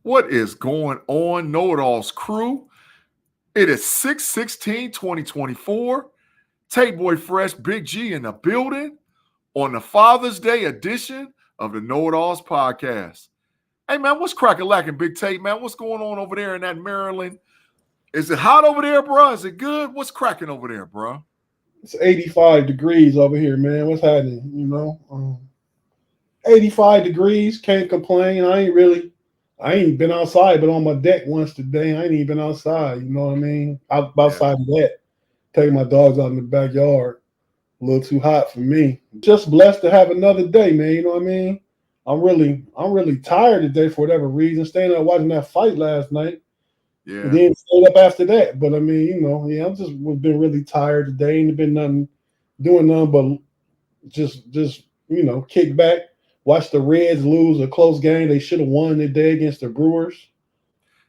What is going on, KnoItAllZ crew? It is 6/16/2024. Tate Boy Fresh, Big G in the building on the Father's Day edition of the KnoItAllZ podcast. Hey, man, what's cracking lacking, Big Tate, man? What's going on over there in that Maryland? Is it hot over there, bro? Is it good? What's cracking over there, bro? It's 85 degrees over here, man. What's happening? 85 degrees. Can't complain. I ain't been outside, but on my deck once today. I ain't even been outside. You know what I mean? Outside of that, taking my dogs out in the backyard. A little too hot for me. Just blessed to have another day, man. You know what I mean? I'm really tired today for whatever reason. Staying up watching that fight last night. Yeah. And then stayed up after that. But I mean, I'm just been really tired today. Ain't been doing nothing but just kick back, watch the Reds lose a close game. They should have won today against the Brewers.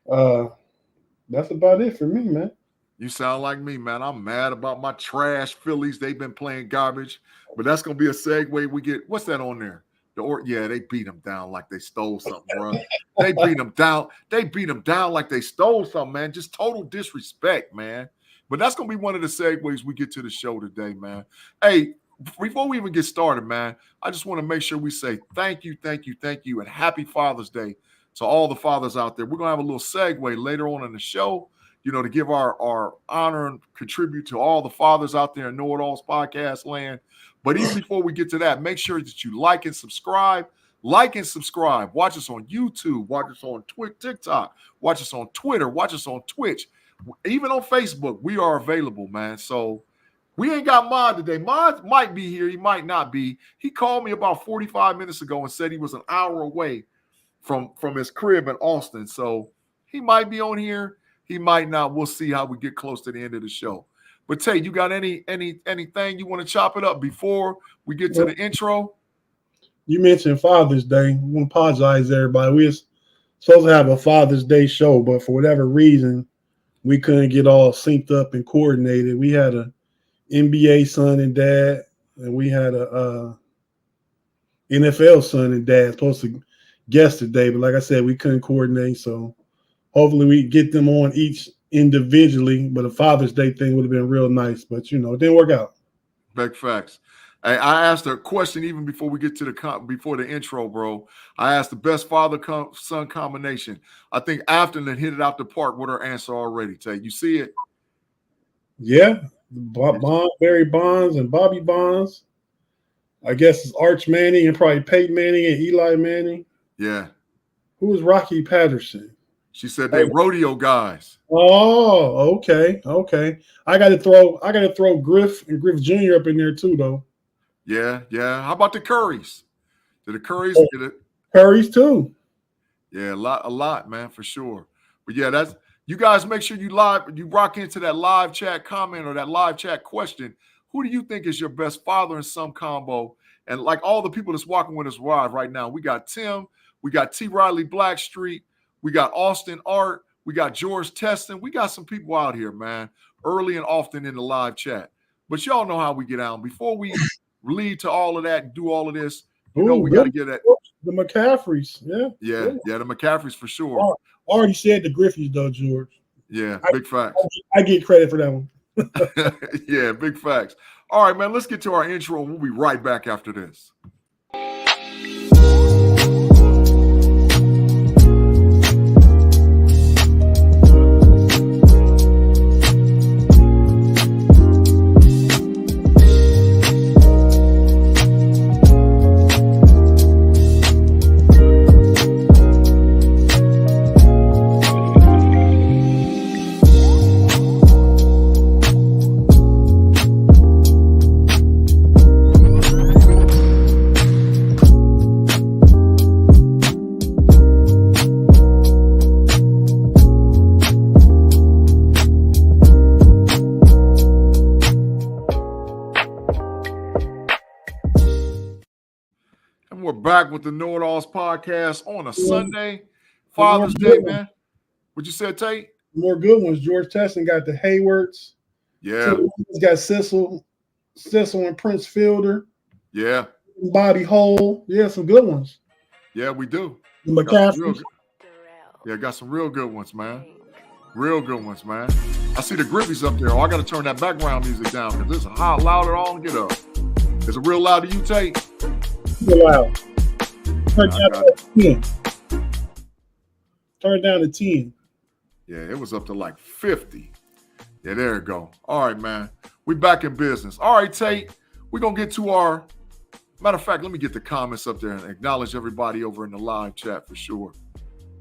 That's about it for me, man. You sound like me, man. I'm mad about my trash Phillies. They've been playing garbage, but that's gonna be a segue. We get what's that on there? They beat them down like they stole something, bro. They beat them down. They beat them down like they stole something, man. Just total disrespect, man. But that's gonna be one of the segues we get to the show today, man. Hey, before we even get started, man, I just want to make sure we say thank you, and happy Father's Day to all the fathers out there. We're gonna have a little segue later on in the show, to give our honor and contribute to all the fathers out there in KnoItAllZ podcast land. But even before we get to that, make sure that you like and subscribe. Like and subscribe. Watch us on YouTube. Watch us on TikTok. Watch us on Twitter. Watch us on Twitch. Even on Facebook, we are available, man. So we ain't got Mod today. Mod might be here. He might not be. He called me about 45 minutes ago and said he was an hour away from his crib in Austin. So he might be on here. He might not. We'll see how we get close to the end of the show. But Tate, you got anything you want to chop it up before we get to the intro? You mentioned Father's Day. I want to apologize to everybody. We were supposed to have a Father's Day show, but for whatever reason, we couldn't get all synced up and coordinated. We had a NBA son and dad, and we had a NFL son and dad supposed to guest today, but like I said, we couldn't coordinate. So hopefully we get them on each individually, but a Father's Day thing would have been real nice, but it didn't work out. Big facts. Hey, I asked a question even before we get to before the intro, bro. I asked the best father-son combination. I think Afton had hit it out the park with her answer already. Tay, you see it? Yeah, Barry Bonds and Bobby Bonds. I guess it's Arch Manning and probably Peyton Manning and Eli Manning. Yeah. Who was Rocky Patterson? She said they rodeo guys. Oh, okay. I got to throw Griff and Griff Jr. up in there too, though. Yeah. How about the Currys? Did the Currys get it? Currys too. Yeah, a lot, man, for sure. But yeah, that's you guys. Make sure you rock into that live chat comment or that live chat question. Who do you think is your best father and son combo? And like all the people that's walking with us live right now, we got Tim, we got T. Riley Blackstreet. We got Austin Art. We got George Teston. We got some people out here, man, early and often in the live chat. But y'all know how we get out. Before we lead to all of that and do all of this, we got to get that. The McCaffreys, yeah, the McCaffreys for sure. I already said the Griffeys, though, George. Yeah, big facts. I get credit for that one. Yeah, big facts. All right, man, let's get to our intro. We'll be right back after this. Back with the KnoItAllZ podcast on a Sunday, Father's Day, man. What you said, Tate? More good ones. George Teston got the Haywards. Yeah. He's got Sissel and Prince Fielder. Yeah. Bobby Hole. Yeah, some good ones. Yeah, we do. The McCaffrey. Yeah, got some real good ones, man. Real good ones, man. I see the Grippies up there. Oh, I got to turn that background music down because it's hot, loud at all. Get up. Is it real loud to you, Tate? Real loud. Turn down to 10. Turn down to 10. Yeah, it was up to like 50. Yeah, there you go. All right, man. We back in business. All right, Tate. We're going to get to our... Matter of fact, let me get the comments up there and acknowledge everybody over in the live chat for sure.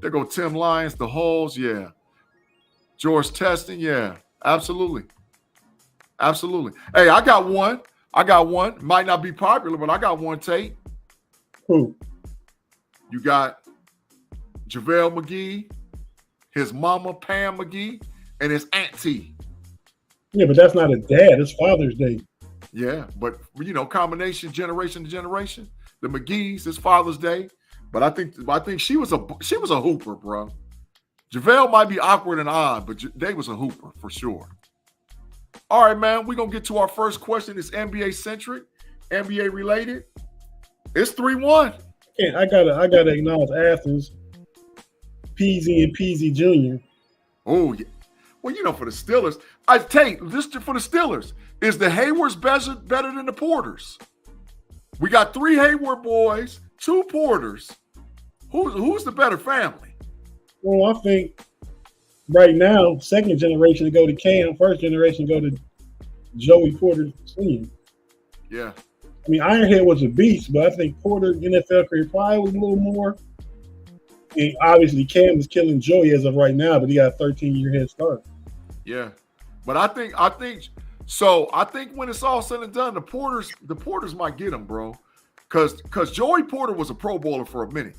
There go Tim Lyons, the Halls, yeah. George Teston, yeah. Absolutely. Absolutely. Hey, I got one. Might not be popular, but I got one, Tate. Who? You got JaVale McGee, his mama, Pam McGee, and his auntie. Yeah, but that's not a dad. It's Father's Day. Yeah, but, combination generation to generation. The McGee's, it's Father's Day. But I think she was a hooper, bro. JaVale might be awkward and odd, but they was a hooper for sure. All right, man. We're going to get to our first question. It's NBA-centric, NBA related. It's 3-1. Yeah, I gotta acknowledge Athens, Peasy and Peasy Jr. Oh, yeah. Well, for the Steelers, I take this for the Steelers. Is the Haywards better than the Porters? We got 3 Hayward boys, 2 Porters. Who's the better family? Well, I think right now, second generation to go to Cam, first generation to go to Joey Porter Sr. Yeah. I mean, Ironhead was a beast, but I think Porter NFL career probably was a little more. And obviously, Cam is killing Joey as of right now, but he got a 13-year head start. Yeah, but I think when it's all said and done, the Porters might get him, bro, because Joey Porter was a Pro Bowler for a minute.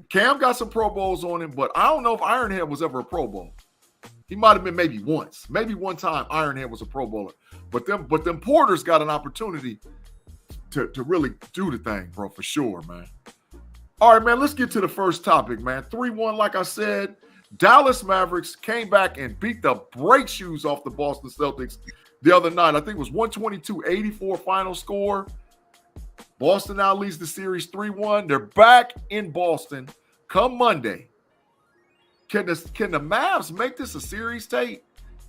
Cam got some Pro Bowls on him, but I don't know if Ironhead was ever a Pro Bowl. He might have been maybe one time Ironhead was a Pro Bowler, but them Porters got an opportunity to really do the thing, bro, for sure, man. All right, man, let's get to the first topic, man. 3-1, like I said. Dallas Mavericks came back and beat the brake shoes off the Boston Celtics the other night. I think it was 122-84 final score. Boston now leads the series 3-1. They're back in Boston come Monday. Can the Mavs make this a series, Tate?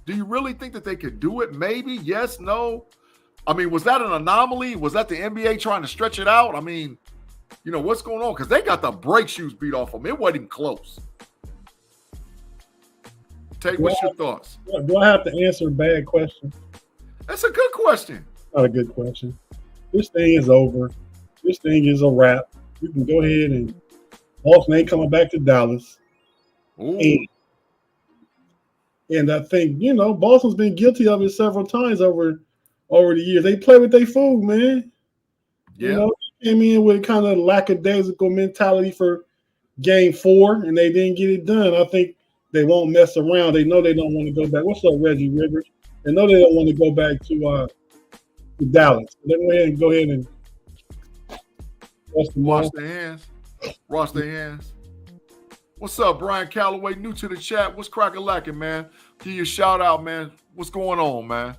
Do you really think that they could do it? Maybe, yes, no. I mean, was that an anomaly? Was that the NBA trying to stretch it out? I mean, what's going on? Because they got the brake shoes beat off them. It wasn't even close. Tate, what's your thoughts? Do I have to answer a bad question? That's a good question. Not a good question. This thing is over. This thing is a wrap. You can go ahead and Boston ain't coming back to Dallas. And I think, Boston's been guilty of it several times over the years. They play with their food, man. Yeah. Came in with kind of lackadaisical mentality for game 4, and they didn't get it done. I think they won't mess around. They know they don't want to go back. What's up, Reggie Rivers? They know they don't want to go back to Dallas. They go ahead and wash their hands. Wash their hands. What's up, Brian Calloway? New to the chat. What's cracking, man? Give you a shout out, man. What's going on, man?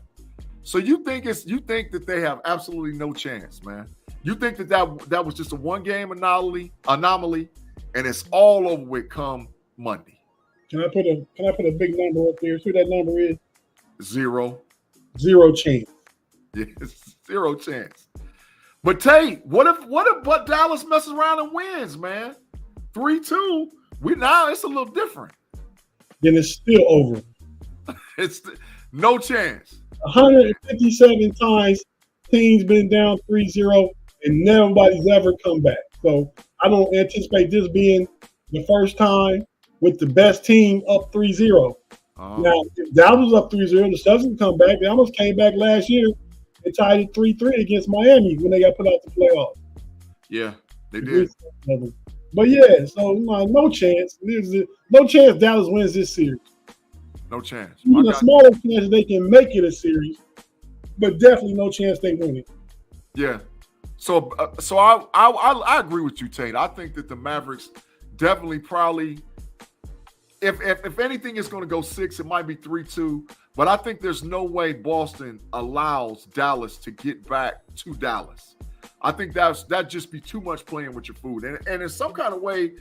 So you think that they have absolutely no chance, man? You think that was just a one-game anomaly, and it's all over with come Monday? Can I put a big number up there? See what that number is? 0. 0 chance. Yes, 0 chance. But Tate, what if Dallas messes around and wins, man? 3-2. It's a little different. Then it's still over. It's no chance. 157 times teams been down 3-0 and nobody's ever come back. So I don't anticipate this being the first time with the best team up 3-0. Now, if Dallas was up 3-0, the Celtics can come back. They almost came back last year and tied it 3-3 against Miami when they got put out the playoffs. Yeah, they did. But yeah, so no chance. There's no chance Dallas wins this series. No chance. A smaller chance they can make it a series, but definitely no chance they win it. Yeah. So I agree with you, Tate. I think that the Mavericks definitely probably, if anything is going to go 6, it might be 3-2. But I think there's no way Boston allows Dallas to get back to Dallas. I think that'd just be too much playing with your food. And in some kind of way,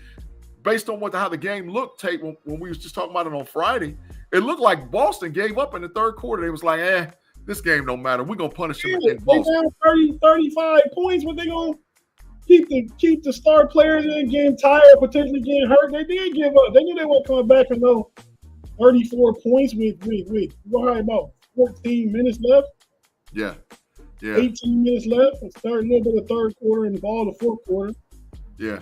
based on how the game looked, Tate, when we was just talking about it on Friday, it looked like Boston gave up in the third quarter. They was like, this game don't matter. We're going to punish them in Boston. They down 30, 35 points. What they going to keep the star players in, getting tired, potentially getting hurt? They did give up. They knew they weren't coming back and no 34 points with about 14 minutes left. Yeah. 18 minutes left. It's a little bit of third quarter and all the fourth quarter. Yeah.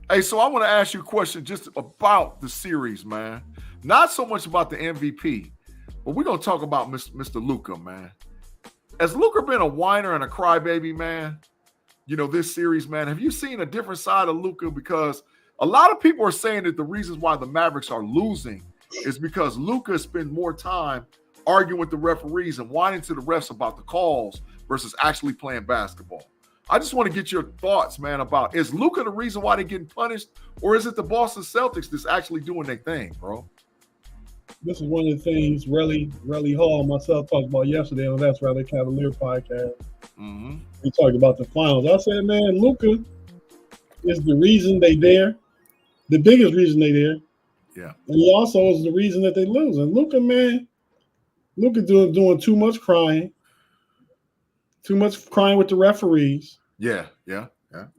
Hey, so I want to ask you a question just about the series, man. Not so much about the MVP, but we're going to talk about Mr. Luka, man. Has Luka been a whiner and a crybaby, man? This series, man, have you seen a different side of Luka? Because a lot of people are saying that the reasons why the Mavericks are losing is because Luka spends more time arguing with the referees and whining to the refs about the calls versus actually playing basketball. I just want to get your thoughts, man, about, is Luka the reason why they're getting punished, or is it the Boston Celtics that's actually doing their thing, bro? This is one of the things Relly Hall and myself talked about yesterday on That's Rather Cavalier podcast. Mm-hmm. We talked about the finals. I said, man, Luka is the reason they there, the biggest reason they there. Yeah. And he also is the reason that they lose. And Luka doing too much crying with the referees. Yeah.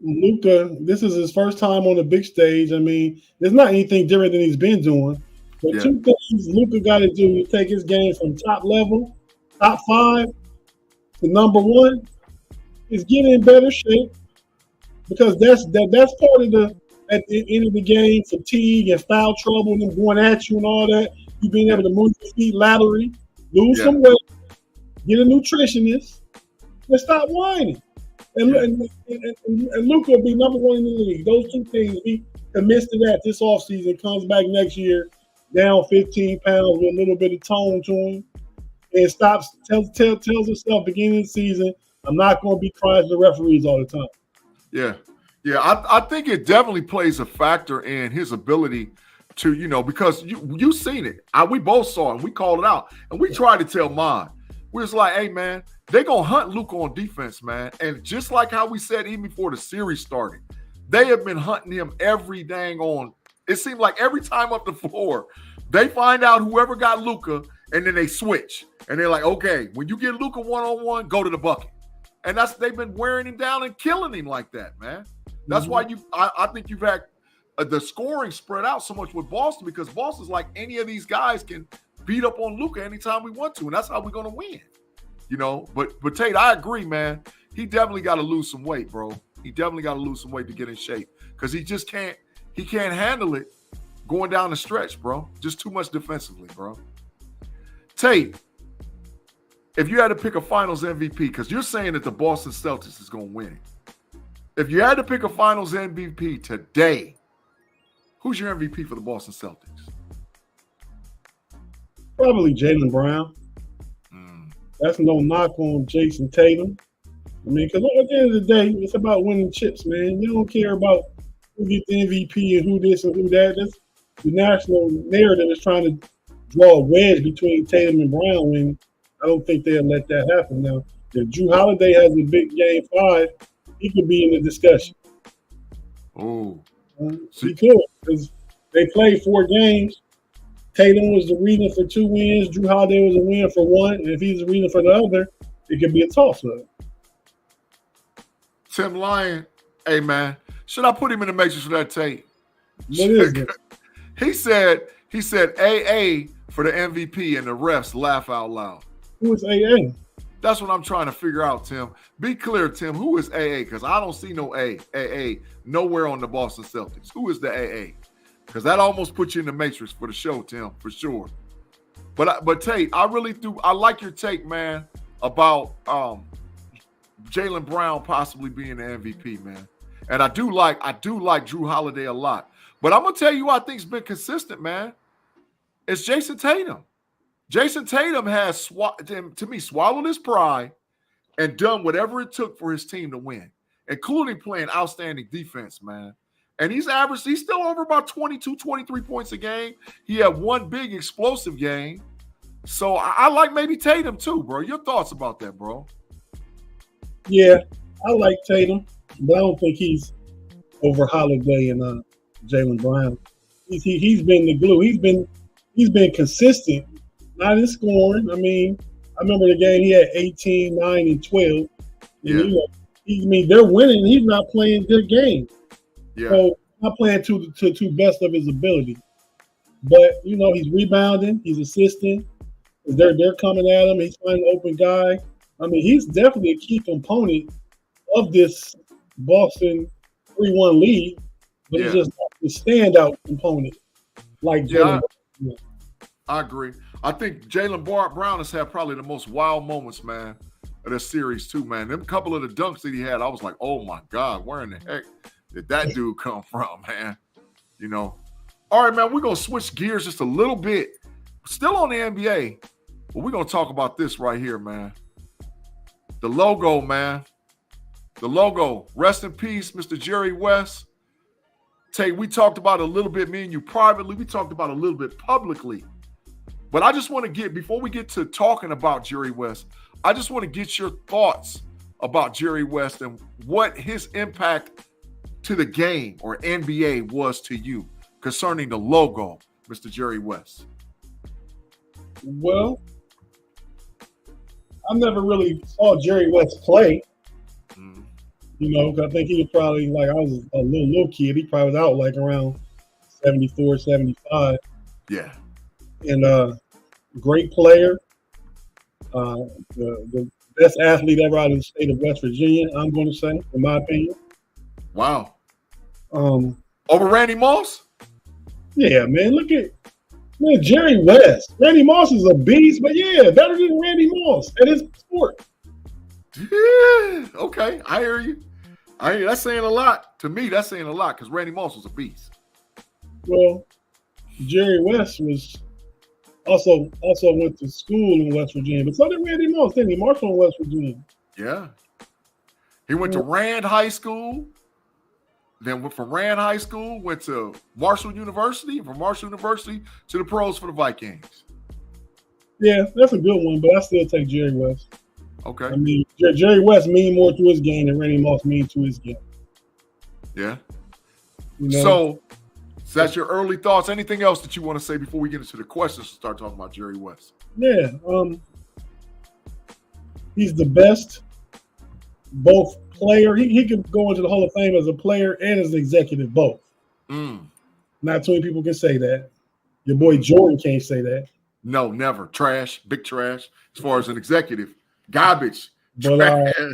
Luka, this is his first time on the big stage. I mean, there's not anything different than he's been doing. But two things Luka got to do to take his game from top level, top 5 to number 1 is get in better shape, because that's part of the at the end of the game, fatigue and foul trouble and them going at you and all that. You being able to move your feet laterally, lose some weight, get a nutritionist, and stop whining. And Luka will be number 1 in the league. Those two things, he commits to that this offseason, comes back next year, down 15 pounds with a little bit of tone to him, and tells himself beginning of the season, I'm not going to be crying to the referees all the time. Yeah. I think it definitely plays a factor in his ability to, because you seen it. We both saw it, and we called it out, and we tried to tell mine. We was like, hey, man, they're going to hunt Luka on defense, man. And just like how we said even before the series started, they have been hunting him every dang on. It seemed like every time up the floor, they find out whoever got Luka, and then they switch. And they're like, okay, when you get Luka one-on-one, go to the bucket. And they've been wearing him down and killing him like that, man. That's why I think you've had the scoring spread out so much with Boston, because Boston's like, any of these guys can beat up on Luka anytime we want to, and that's how we're going to win. But Tate, I agree, man. He definitely got to lose some weight, bro. He definitely got to lose some weight to get in shape, because he just can't handle it going down the stretch, bro. Just too much defensively, bro. Tate, if you had to pick a finals MVP, because you're saying that the Boston Celtics is going to win it. If you had to pick a finals MVP today, who's your MVP for the Boston Celtics? Probably Jaylen Brown. That's no knock on Jason Tatum. I mean, because at the end of the day, it's about winning chips, man. You don't care about who gets the MVP and who this and who that. That's the national narrative is trying to draw a wedge between Tatum and Brown, and I don't think they'll let that happen. Now, if Drew Holiday has a big game 5, he could be in the discussion. Oh. He could, because they played 4 games. Tatum was the reason for 2 wins. Drew Holiday was a win for 1. And if he's the reason for the other, it could be a toss-up. Tim Lyon, hey, man, should I put him in the matrix for that, Tate? What is it? He said AA for the MVP, and the refs laugh out loud. Who is AA? That's what I'm trying to figure out, Tim. Be clear, Tim. Who is AA? Because I don't see no AA nowhere on the Boston Celtics. Who is the AA? Because that almost puts you in the matrix for the show, Tim, for sure. But Tate, I really do. I like your take, man, about Jaylen Brown possibly being the MVP, man. And I do like Drew Holiday a lot. But I'm gonna tell you who I think's been consistent, man. It's Jason Tatum. Jason Tatum has, to me, swallowed his pride and done whatever it took for his team to win, including playing outstanding defense, man. And he's still over about 22, 23 points a game. He had 1 big explosive game. So I like maybe Tatum too, bro. Your thoughts about that, bro? Yeah, I like Tatum, but I don't think he's over Holiday and Jaylen Brown. He's been the glue. He's been consistent, not in scoring. I mean, I remember the game he had 18, 9, and 12. And Yeah. I mean, they're winning. He's not playing good games. Yeah. So not playing to best of his ability. But he's rebounding, he's assisting. They're coming at him. He's finding an open guy. I mean, he's definitely a key component of this Boston 3-1 lead, but it's just not the standout component like Jaylen. I agree. I think Jaylen Brown has had probably the most wild moments, man, of this series too, man. Them couple of the dunks that he had, I was like, oh my God, where in the heck did that dude come from, man? All right, man, we're going to switch gears just a little bit. Still on the NBA, but we're going to talk about this right here, man. The logo, man. The logo. Rest in peace, Mr. Jerry West. Tay, we talked about it a little bit, me and you privately. We talked about it a little bit publicly. But I just want to before we get to talking about Jerry West, I just want to get your thoughts about Jerry West and what his impact to the game or NBA was to you concerning the logo, Mr. Jerry West. Well, I never really saw Jerry West play. I think he was probably I was a little kid. He probably was out around 74, 75. Yeah. And great player. The best athlete ever out of the state of West Virginia, I'm going to say, in my opinion. Wow. Over Randy Moss? Yeah, man. Look at Jerry West. Randy Moss is a beast, but better than Randy Moss at his sport. Yeah, okay. I hear you. That's saying a lot. To me, that's saying a lot because Randy Moss was a beast. Well, Jerry West was also went to school in West Virginia, but so did Randy Moss, didn't he? Marshall in West Virginia. Yeah. He went to Rand High School. Then went from Rand High School, went to Marshall University, from Marshall University to the pros for the Vikings. Yeah, that's a good one, but I still take Jerry West. Okay. I mean, Jerry West mean more to his game than Randy Moss mean to his game. Yeah. So that's your early thoughts. Anything else that you want to say before we get into the questions to start talking about Jerry West? Yeah. He's the best both player. He could go into the Hall of Fame as a player and as an executive both. Not too many people can say that. Your boy Jordan can't say that. No, never. Trash, big trash. As far as an executive, garbage. But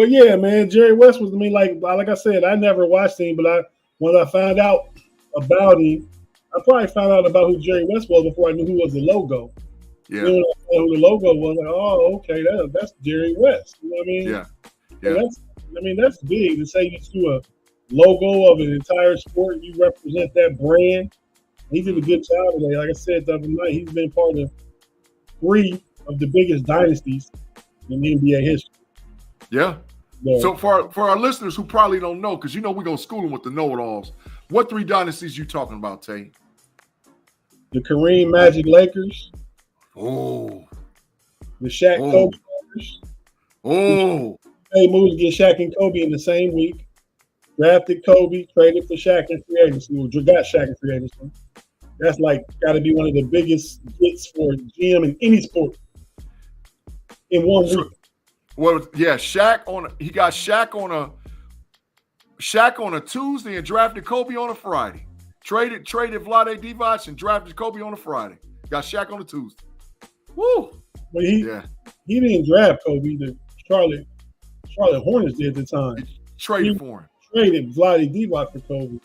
yeah, man, Jerry West was like I said, I never watched him, but when I found out about him, I probably found out about who Jerry West was before I knew who was the logo. Yeah. When I found out who the logo was, okay, that's Jerry West. You know what I mean? Yeah. That's big to say you do a logo of an entire sport. You represent that brand. He did a good job today. Like I said the other night, he's been part of 3 of the biggest dynasties in NBA history. Yeah. So for our listeners who probably don't know, because we're going to school them with the know-it-alls, what 3 dynasties you talking about, Tay? The Kareem Magic Lakers. Oh. The Shaq Kobe Lakers. Oh. They moved to get Shaq and Kobe in the same week. Drafted Kobe, traded for Shaq in free agency. Got Shaq in free agency. That's got to be one of the biggest hits for GM in any sport in 1 week. Well, yeah, he got Shaq on a Tuesday and drafted Kobe on a Friday. Traded Vlade Divac and drafted Kobe on a Friday. Got Shaq on a Tuesday. Woo! But he didn't draft Kobe. The Charlotte Hornets did at the time. He traded for him. Traded Vlade Divac for Kobe,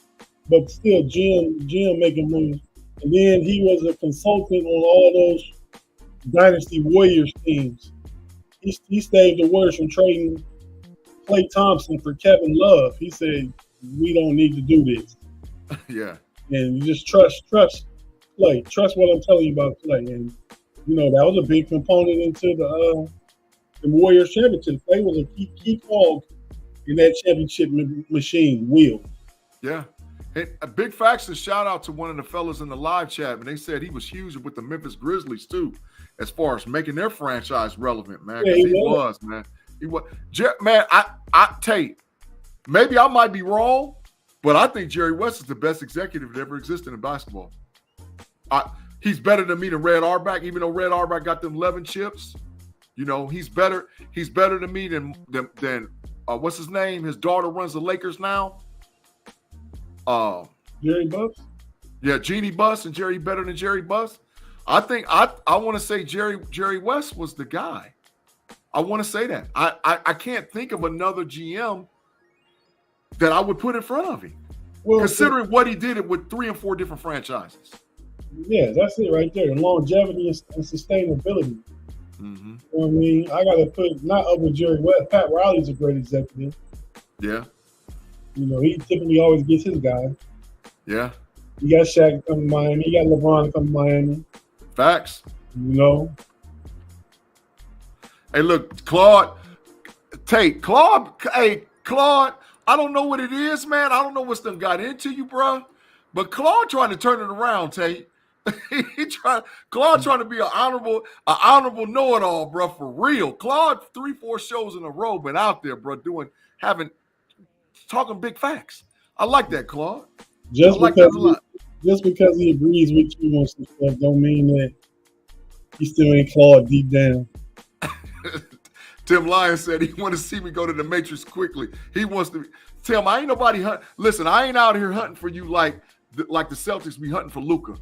but still GM making moves. And then he was a consultant on all those Dynasty Warriors teams. He saved the Warriors from trading Klay Thompson for Kevin Love. He said, we don't need to do this. Yeah. And you just trust Klay. Trust what I'm telling you about Klay. And, that was a big component into the Warriors championship. Klay was a key cog in that championship machine wheel. Yeah. And a big facts and shout out to one of the fellas in the live chat, and they said he was huge with the Memphis Grizzlies too, as far as making their franchise relevant, man. Yeah, he was, man. He was, man. I Tate, maybe I might be wrong, But I think Jerry West is the best executive that ever existed in basketball. He's better than me than Red Auerbach, even though Red Auerbach got them 11 chips. You know, he's better. He's better than me than what's his name? His daughter runs the Lakers now. Jerry Buss? Yeah, Jeannie Buss, and Jerry better than Jerry Buss. I think I want to say Jerry West was the guy. I want to say that. I can't think of another GM that I would put in front of him. Well, considering what he did with 3 and 4 different franchises. Yeah, that's it right there. The longevity and sustainability. Mm-hmm. You know what I mean? I got to put, not up with Jerry West. Pat Riley's a great executive. Yeah. You know, he typically always gets his guy. Yeah. You got Shaq come to Miami. You got LeBron come to Miami. Facts. You know? Hey, look, Claude, Claude, I don't know what it is, man. I don't know what's done got into you, bro. But Claude trying to turn it around, Tate. Claude trying to be an honorable know-it-all, bro, for real. Claude 3-4 shows in a row been out there, bro, talking big facts. I like that, Claude. Just because he agrees with you on some stuff don't mean that he still ain't Claude deep down. Tim Lyons said he want to see me go to the Matrix quickly. He wants to. Tim, I ain't nobody hunt. Listen, I ain't out here hunting for you like the Celtics be hunting for Luka.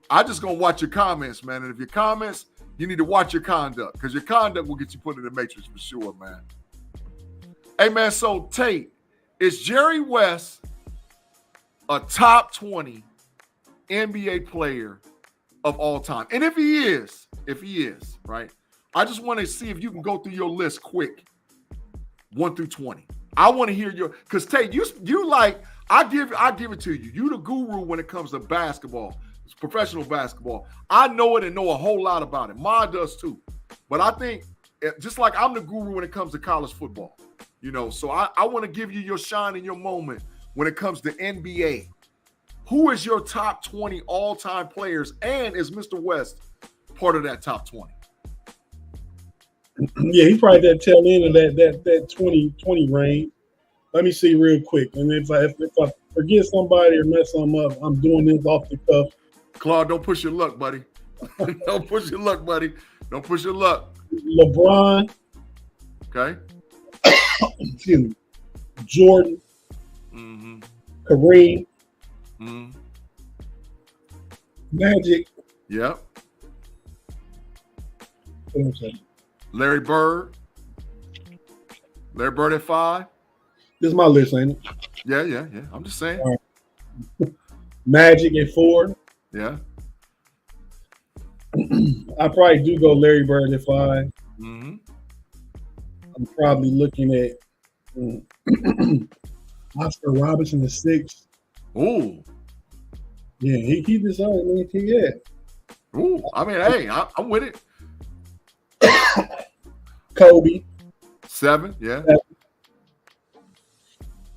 I just gonna watch your comments, man. And if your comments, you need to watch your conduct, because your conduct will get you put in the Matrix for sure, man. Hey, man. So Tate, is Jerry West a top 20 NBA player of all time? And if he is, right? I just want to see if you can go through your list quick, 1 through 20. I want to hear because Tate, you like, I give it to you. You the guru when it comes to basketball, professional basketball. I know it and know a whole lot about it. Ma does too. But I think just like I'm the guru when it comes to college football, you know. So I want to give you your shine and your moment when it comes to NBA. Who is your top 20 all-time players, and is Mr. West part of that top 20? Yeah, he's probably that tail end of that 20 range. Let me see real quick. And if I forget somebody or mess something up, I'm doing this off the cuff. Claude, don't push your luck, buddy. Don't push your luck, buddy. Don't push your luck. LeBron. Okay. Excuse me. Jordan. Mm-hmm. Kareem. Mm-hmm. Magic. Yep. What am I saying? Larry Bird. Larry Bird at 5. This is my list, ain't it? Yeah. I'm just saying. Right. Magic at 4. Yeah. I probably do go Larry Bird at 5. Mm-hmm. I'm probably looking at Oscar Robertson at 6. Ooh. Yeah, he deserves it. Yeah. Ooh. I mean, hey, I'm with it. Kobe. 7. Yeah.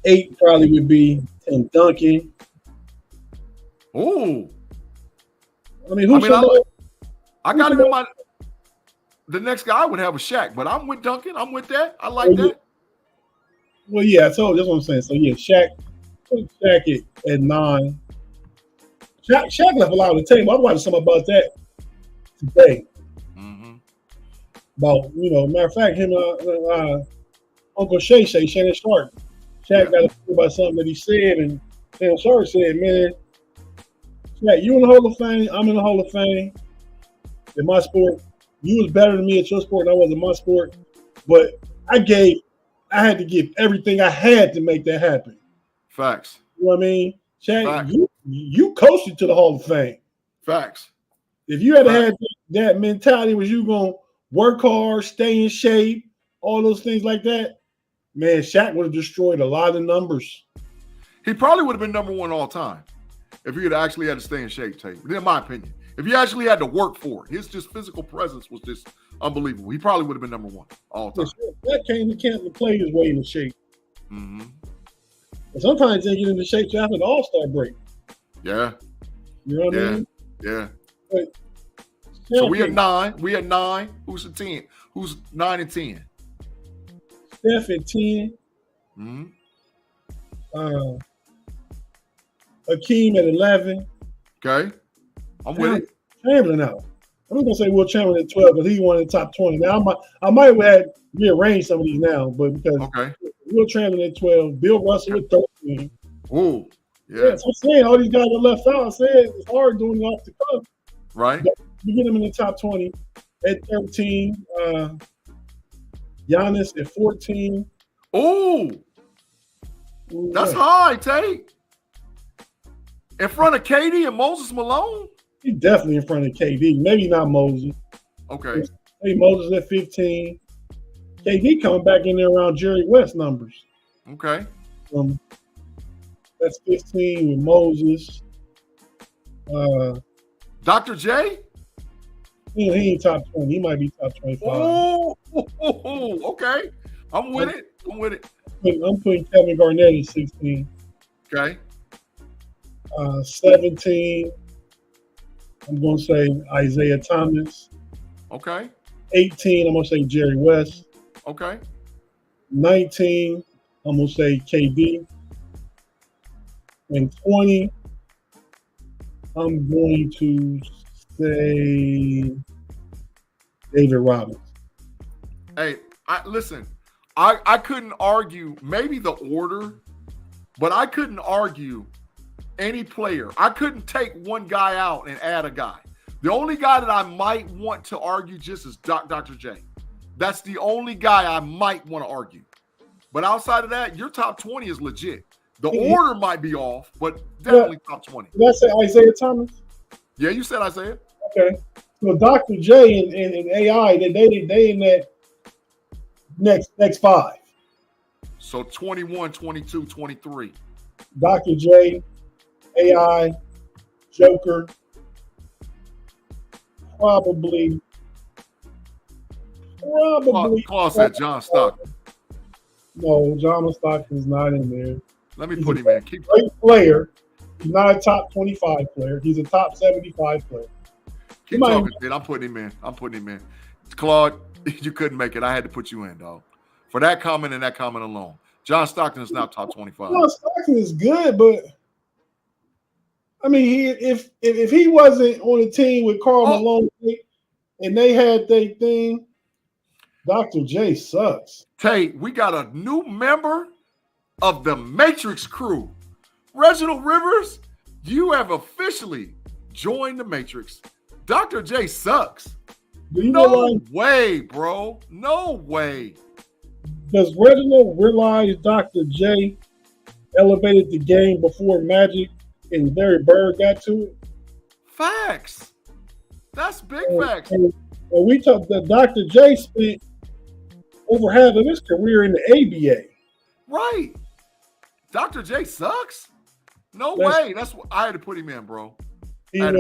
8 probably would be Tim Duncan. Ooh. I got him in my. The next guy I would have a Shaq, but I'm with Duncan. I'm with that. I like that. Well, yeah, so that's what I'm saying. So yeah, Shaq at 9. Shaq left a lot on the table. I'm watching something about that today. Mm-hmm. About, matter of fact, him Uncle Shannon Sharp. Shaq got to think about something that he said, and Shannon Sharp said, "Man, Shaq, you in the Hall of Fame. I'm in the Hall of Fame. In my sport, you was better than me at your sport, and I was in my sport. But I had to give everything I had to make that happen." Facts. You know what I mean? Shaq, you coached it to the Hall of Fame. Facts. If you had had that mentality, was you gonna work hard, stay in shape, all those things like that, man, Shaq would have destroyed a lot of numbers. He probably would have been number 1 all time if he had actually had to stay in shape, Tate. In my opinion. If he actually had to work for it, his just physical presence was just unbelievable. He probably would have been number 1 all time. That came to camp and play his way into shape. Mm-hmm. And sometimes they get into shape after the All-Star break. Yeah. You know what I mean? Yeah. But so we had 9. We had 9. Who's the 10? Who's 9 and 10? Steph at 10. Mm-hmm. Akeem at 11. Okay. I'm with it. Chamberlain out. I'm just gonna say Will Chamberlain at 12 because he's one in the top 20. Now I might rearrange some of these now, but because Will Chamberlain at 12, Bill Russell at 13. Ooh, yeah. So I'm saying all these guys are left out. I said it's hard doing it off the cuff. Right. But you get them in the top 20 at 13. Giannis at 14. Ooh, that's high, Tate. In front of KD and Moses Malone? He's definitely in front of KD. Maybe not Moses. Okay. Hey, Moses at 15. KD coming back in there around Jerry West numbers. Okay. That's 15 with Moses. Dr. J? He ain't top 20. He might be top 25. Oh, okay. I'm with it. I'm putting Kevin Garnett at 16. Okay. 17, I'm going to say Isaiah Thomas. Okay. 18, I'm going to say Jerry West. Okay. 19, I'm going to say KD. And 20, I'm going to say David Robinson. Hey, listen, I couldn't argue maybe the order, but I couldn't argue any player. I couldn't take one guy out and add a guy. The only guy that I might want to argue just is Dr. J. That's the only guy I might want to argue. But outside of that, your top 20 is legit. The order might be off, but definitely top 20. Did I say Isaiah Thomas? Yeah, you said Isaiah. Okay. So Dr. J and AI, they in that next five. So 21, 22, 23. Dr. J, AI, Joker, probably. Call said John Stockton. No, John Stockton's not in there. Let me put him in. Great player. He's not a top 25 player. He's a top 75 player. Keep talking, dude. I'm putting him in. Claude, you couldn't make it. I had to put you in, dog. For that comment and that comment alone. John Stockton is now top 25. John Stockton is good, but I mean, if he wasn't on a team with Karl Malone and they had their thing, Dr. J sucks. Tate, we got a new member of the Matrix crew. Reginald Rivers, you have officially joined the Matrix. Dr. J sucks. No way, bro. No way. Does Reginald realize Dr. J elevated the game before Magic and Larry Bird got to it? Facts. That's big facts. And we talked that Dr. J spent over half of his career in the ABA. Right. Dr. J sucks? No way. That's what I had to put him in, bro. I'm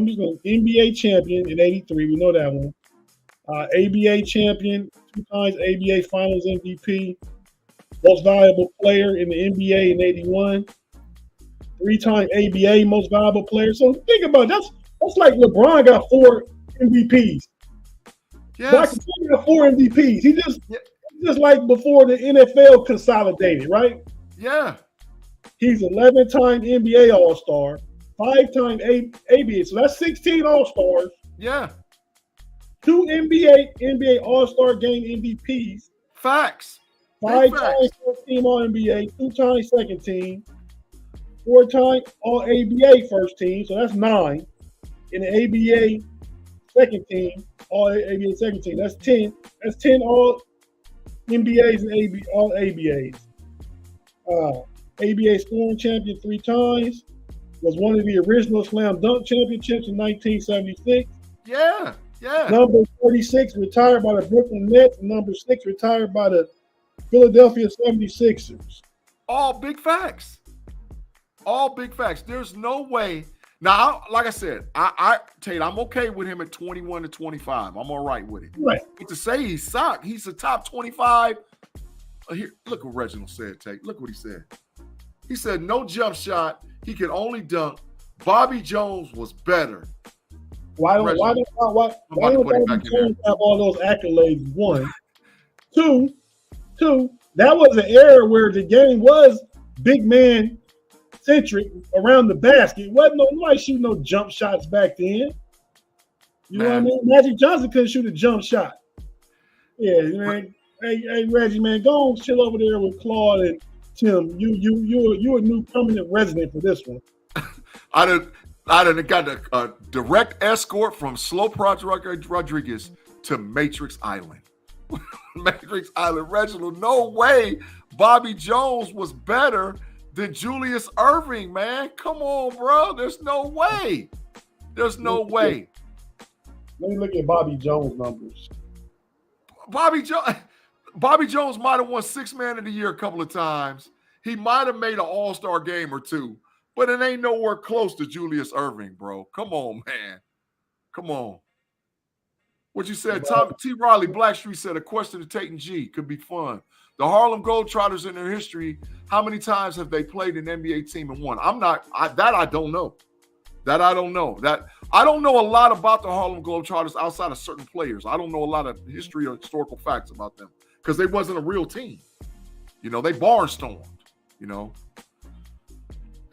just going NBA champion in 83. We know that one. ABA champion, 2 times ABA Finals MVP, most valuable player in the NBA in 81, 3-time ABA most valuable player. So think about it. That's like LeBron got 4 MVPs. Yes. Dr. J got 4 MVPs. He just like before the NFL consolidated, right? Yeah. He's 11-time NBA All-Star, 5-time ABA. So that's 16 All-Stars. Yeah. 2 NBA All-Star Game MVPs. Facts. 5 times first team All-NBA, 2 times second team, 4 times All-ABA first team. So that's 9. In the ABA second team, All-ABA second team, that's 10. That's 10 All-NBAs and All-ABAs. ABA scoring champion 3 times. Was one of the original slam dunk championships in 1976. Yeah. Yeah. Number 36 retired by the Brooklyn Nets, and number 6 retired by the Philadelphia 76ers. All big facts. All big facts. There's no way. Now, like I said, Tate, I'm okay with him at 21 to 25. I'm all right with it. Right. But to say he sucked, he's a top 25. Here, look what Reginald said, Tate. Look what he said. He said no jump shot. He could only dunk. Bobby Jones was better. Why don't have all those accolades? 1, 2, that was an era where the game was big man centric around the basket. Wasn't nobody shooting no jump shots back then. You know what I mean? Magic Johnson couldn't shoot a jump shot. Yeah, man. Hey, Reggie, man, go on, chill over there with Claude and Tim. You're a new permanent resident for this one. I done got a direct escort from Slow Project Rodriguez to Matrix Island. Matrix Island. Reginald, no way Bobby Jones was better than Julius Erving, man. Come on, bro. There's no way. There's no way. Let me look at Bobby Jones' numbers. Bobby Jones might have won Sixth Man of the Year a couple of times. He might have made an all-star game or two, but it ain't nowhere close to Julius Erving, bro. Come on, man. Come on. What you said, T. Riley Blackstreet said, a question to Tate and G could be fun. The Harlem Globetrotters in their history, how many times have they played an NBA team and won? I don't know. That I don't know. That I don't know a lot about the Harlem Globetrotters outside of certain players. I don't know a lot of history or historical facts about them because they wasn't a real team. You know, they barnstormed, you know.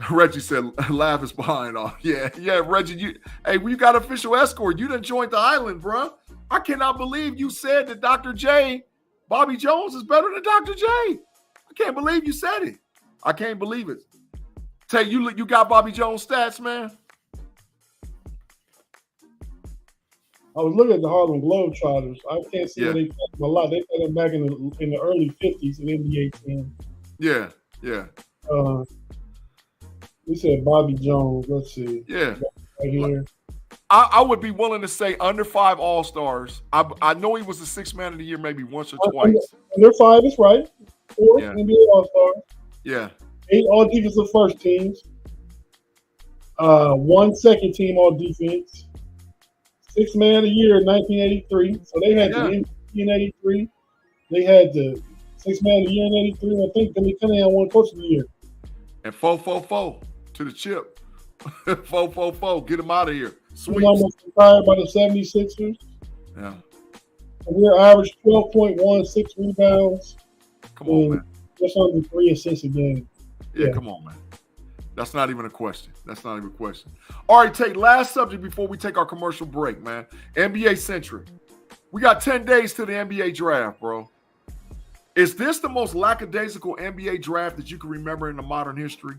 Reggie said, laugh is behind off. Yeah, Reggie, we got official escort. You done joined the island, bro. I cannot believe you said that Dr. J, Bobby Jones is better than Dr. J. I can't believe you said it. I can't believe it. Tay, you got Bobby Jones stats, man? I was looking at the Harlem Globetrotters. I can't see where they played them a lot. They played them back in the early 50s in NBA team. Yeah. We said Bobby Jones. Let's see. Yeah. Right here. I would be willing to say under 5 All-Stars. I know he was the Sixth Man of the Year maybe once or twice. Under 5 is right. 4 NBA All-Stars. Yeah. 8 all-defensive first teams. 1 second team all-defense. Sixth Man of the Year in 1983. So they had the MVP in 83. They had the Sixth Man of the Year in 83. I think Billy Cunningham won Coach of the Year. And 4-4-4 to the chip. 4-4-4. Get him out of here. Sweet. Almost retired by the 76ers. Yeah. Career average 12.16 rebounds. Come on, man. Just under 3 assists a game. Yeah, come on, man. That's not even a question. All right, Tate, last subject before we take our commercial break, man. NBA centric. We got 10 days to the NBA draft, bro. Is this the most lackadaisical NBA draft that you can remember in the modern history?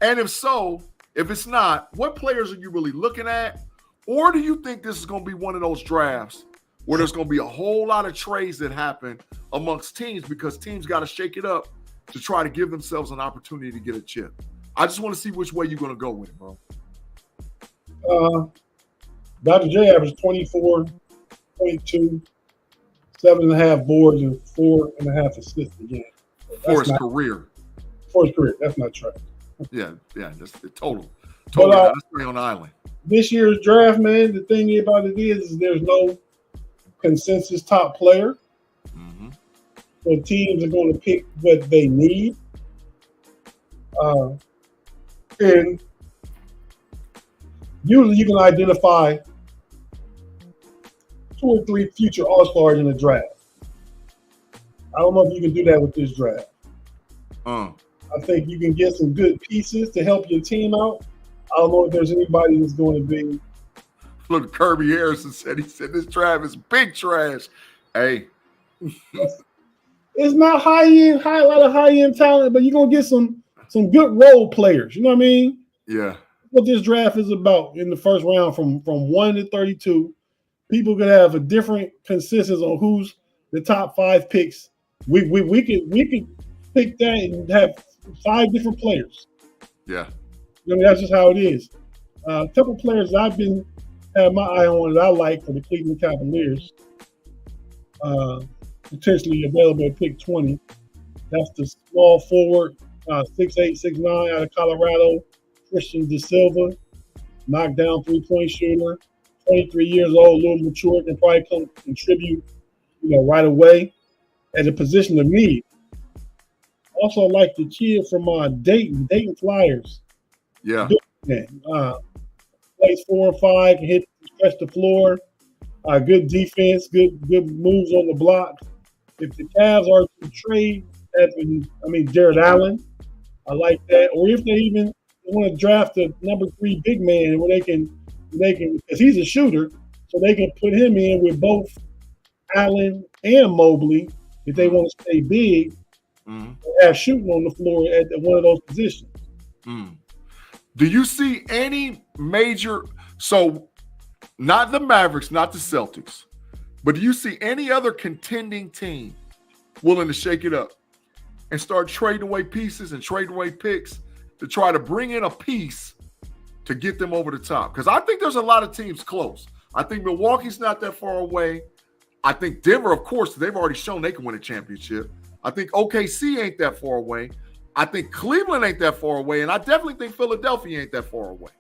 And if so, if it's not, what players are you really looking at? Or do you think this is going to be one of those drafts where there's going to be a whole lot of trades that happen amongst teams because teams got to shake it up to try to give themselves an opportunity to get a chip? I just want to see which way you're going to go with it, bro. Dr. J averaged 24.2, 7.5 boards, and 4.5 assists a game. For his career. That's not trash. Yeah, that's the total. Let's stay on the island. This year's draft, man, the thing about it is there's no consensus top player. Mm-hmm. So teams are going to pick what they need. And usually you can identify 2 or 3 future All-Stars in the draft. I don't know if you can do that with this draft. I think you can get some good pieces to help your team out. I don't know if there's anybody that's going to be. Look, Kirby Harrison said this draft is big trash. Hey. It's not a lot of high-end talent, but you're going to get some good role players. You know what I mean? Yeah. What this draft is about in the first round from 1 to 32. People could have a different consensus on who's the top 5 picks. We could pick that and have 5 different players. Yeah. I mean, that's just how it is. A couple players I've been had my eye on that I like for the Cleveland Cavaliers. Potentially available at pick 20. That's the small forward, 6'8", 6'9" out of Colorado, Christian De Silva, knockdown 3-point shooter, 23 years old, a little mature, can probably contribute, right away at a position of need. Also like the kid from Dayton Flyers. Yeah. Plays 4 and 5, can stretch the floor. Good defense, good moves on the block. If the Cavs are to trade Jared Allen, I like that. Or if they even want to draft a number 3 big man where they can because he's a shooter, so they can put him in with both Allen and Mobley if they want to stay big and have shooting on the floor at one of those positions. Do you see any major? So, not the Mavericks, not the Celtics, but do you see any other contending team willing to shake it up and start trading away pieces and trading away picks to try to bring in a piece to get them over the top? Because I think there's a lot of teams close. I think Milwaukee's not that far away. I think Denver, of course, they've already shown they can win a championship. I think OKC ain't that far away. I think Cleveland ain't that far away. And I definitely think Philadelphia ain't that far away.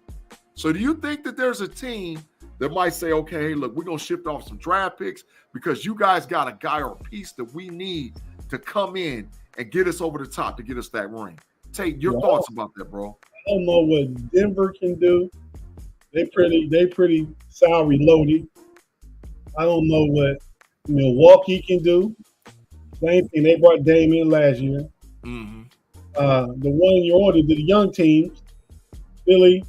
So do you think that there's a team that might say, okay, look, we're going to shift off some draft picks because you guys got a guy or a piece that we need to come in and get us over the top to get us that ring? Take your thoughts about that, bro. I don't know what Denver can do. They pretty salary loaded. I don't know what Milwaukee can do. Same thing. They brought Dame in last year. The one in your order, the young teams, Philly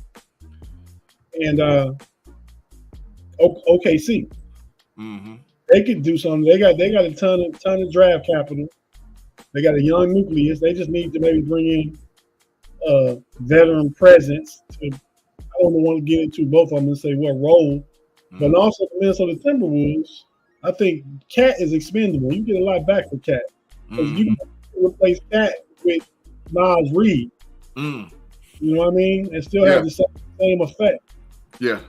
and OKC. They could do something. They got a ton of draft capital. They got a young nucleus. They just need to maybe bring in veteran presence. I don't want to get into both of them and say what role, but also the Minnesota Timberwolves. I think Cat is expendable. You get a lot back for Cat because you can replace Cat with Nas Reed. You know what I mean? And still have the same effect. Yeah.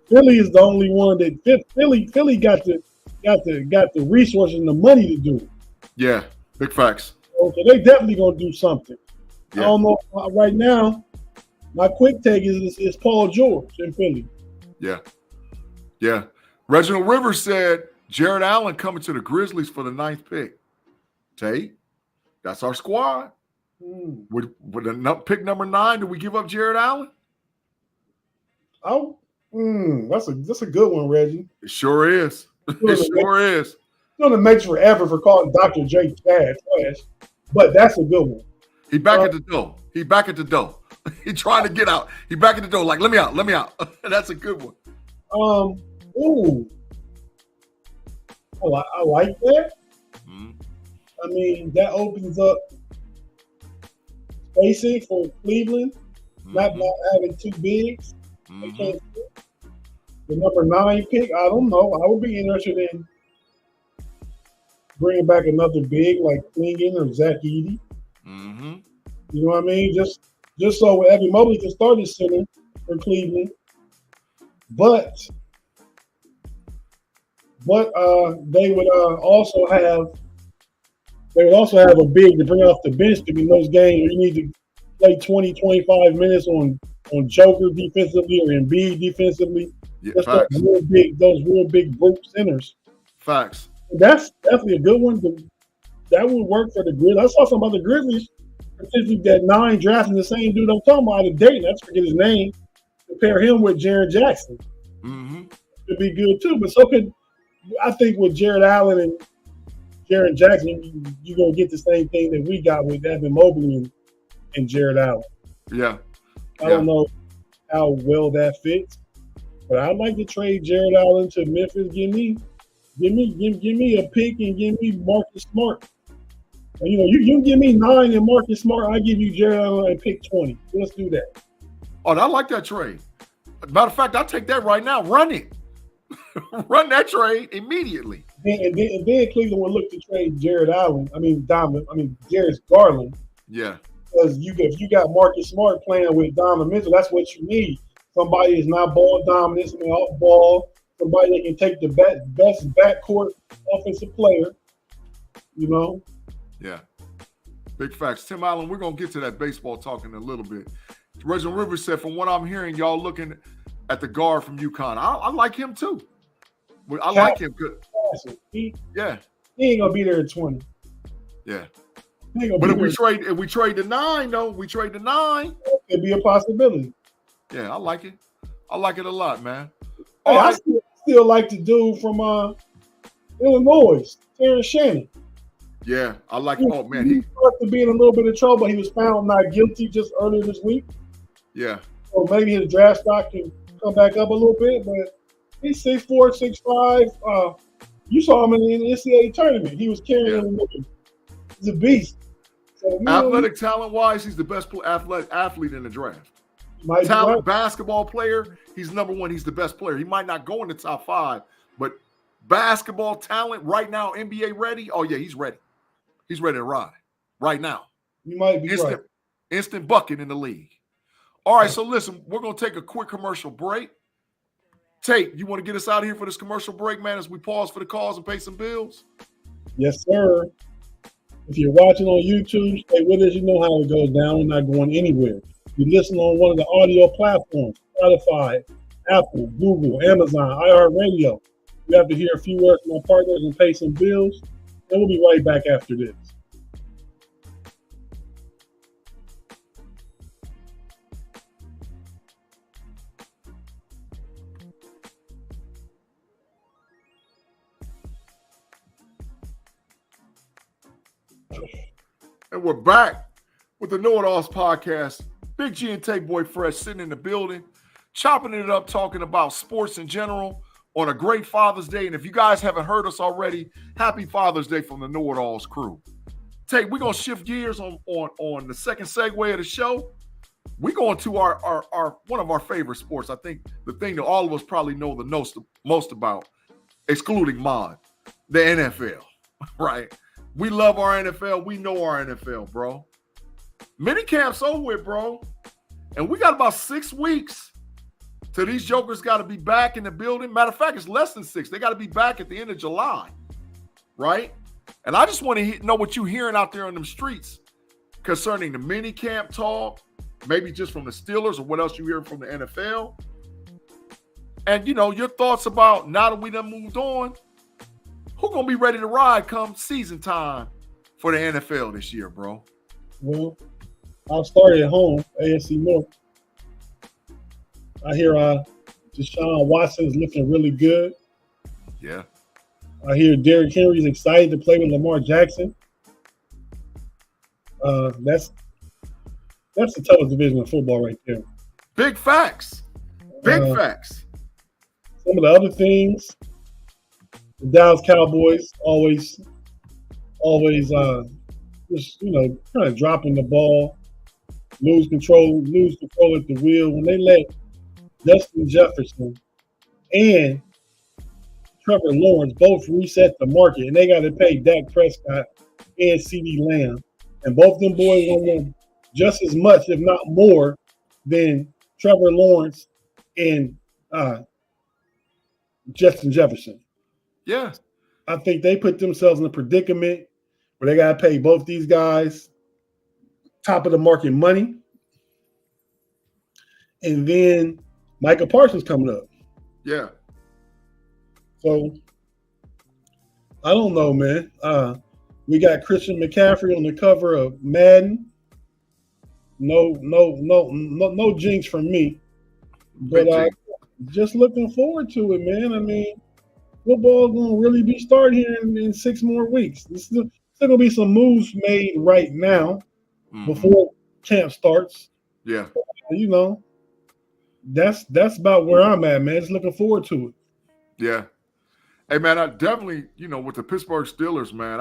Philly is the only one that Philly got the resources and the money to do it. Yeah, big facts. So they definitely gonna do something. Yeah. I don't know right now. My quick take is Paul George in Philly. Yeah. Reginald Rivers said Jared Allen coming to the Grizzlies for the 9th pick. Tate, that's our squad. With pick number 9, do we give up Jared Allen? That's a good one, Reggie. It sure is. It sure is. Going to make forever for calling Dr. J trash, but that's a good one. He back at the door. He back at the door. He trying to get out. He back at the door like, let me out. That's a good one. I like that. I mean, that opens up spacing for Cleveland, not having 2 bigs. The number 9 pick, I don't know. I would be interested in bringing back another big like Klingon or Zach Edey. You know what I mean? Just so Evan Mobley can start his center for Cleveland. But they would also have a big to bring off the bench to be in those games where you need to play 20, 25 minutes on Joker defensively or Embiid defensively. Yeah, those real big brute centers. Facts. That's definitely a good one. That would work for the Grizzlies. I saw some other Grizzlies, particularly that 9 drafting the same dude I'm talking about out of Dayton. I forget his name. Compare him with Jaren Jackson. Could be good too. But so could I think with Jared Allen and Jaren Jackson, you're gonna get the same thing that we got with Evan Mobley and Jared Allen. Yeah. I don't know how well that fits, but I'd like to trade Jared Allen to Memphis. Give me a pick and give me Marcus Smart. And, you give me 9 and Marcus Smart, I give you Jared Allen and pick 20. Let's do that. Oh, I like that trade. Matter of fact, I'll take that right now. Run it. Run that trade immediately. And then Cleveland would look to trade Jared Garland. Yeah. Because if you got Marcus Smart playing with Donovan Mitchell, that's what you need. Somebody is not ball dominant, somebody off ball, somebody that can take the best backcourt offensive player. Yeah. Big facts. Tim Allen, we're going to get to that baseball talk in a little bit. Reginald Rivers said, from what I'm hearing, y'all looking at the guard from UConn. I like him too. I like him good. He ain't going to be there at 20. Yeah. But if we trade the 9, though, it'd be a possibility. Yeah, I like it. I like it a lot, man. Hey, I still like the dude from Illinois, Terrence Shannon. Yeah, I like. He Oh man, he started to be in a little bit of trouble. He was found not guilty just earlier this week. yeah. So maybe his draft stock can come back up a little bit, but he's 6'4", 6'5". You saw him in the NCAA tournament. He was carrying him. He's a beast. So, athletic talent wise, he's the best athlete in the draft. Talent basketball player, he's number one. He's the best player. He might not go in the top 5, but basketball talent right now, NBA ready. Oh yeah, he's ready. He's ready to ride right now. You might be right. Instant bucket in the league. All right, so listen, we're going to take a quick commercial break. Tate, you want to get us out of here for this commercial break, man, as we pause for the calls and pay some bills? Yes, sir. If you're watching on YouTube, stay with us. You know how it goes down. We're not going anywhere. You listen on one of the audio platforms, Spotify, Apple, Google, Amazon, iHeartRadio. We have to hear a few words from our partners and pay some bills. And we'll be right back after this. And we're back with the KnoItAllZ podcast. Big G and Tate Boy Fresh sitting in the building, chopping it up, talking about sports in general on a great Father's Day. And if you guys haven't heard us already, happy Father's Day from the KnoItAllZ crew. Tate, we're going to shift gears on the second segue of the show. We're going to our one of our favorite sports. I think the thing that all of us probably know the most about, excluding Mod, the NFL, right? We love our NFL. We know our NFL, bro. Minicamp's over with, bro. And we got about 6 weeks till these jokers got to be back in the building. Matter of fact, it's less than 6. They got to be back at the end of July, right? And I just want to know what you're hearing out there on them streets concerning the minicamp talk, maybe just from the Steelers or what else you hear from the NFL. And, you know, your thoughts about now that we done moved on, who going to be ready to ride come season time for the NFL this year, bro? Well, I'll start at home, AFC North. I hear Deshaun Watson is looking really good. Yeah. I hear Derrick Henry is excited to play with Lamar Jackson. That's the toughest division of football right there. Big facts. Big facts. Some of the other things, the Dallas Cowboys always just, you know, kind of dropping the ball, lose control at the wheel. When they let Justin Jefferson and Trevor Lawrence both reset the market, and they got to pay Dak Prescott and CeeDee Lamb, and both them boys won just as much, if not more, than Trevor Lawrence and Justin Jefferson. Yeah. I think they put themselves in a predicament where they got to pay both these guys top of the market money. And then Micah Parsons coming up. Yeah. So I don't know, man. We got Christian McCaffrey on the cover of Madden. No jinx from me. But just looking forward to it, man. I mean, football is going to really be starting here in 6 more weeks. There's still going to be some moves made right now before camp starts. Yeah. You know, that's about where I'm at, man. Just looking forward to it. Yeah. Hey, man, I definitely, you know, with the Pittsburgh Steelers, man,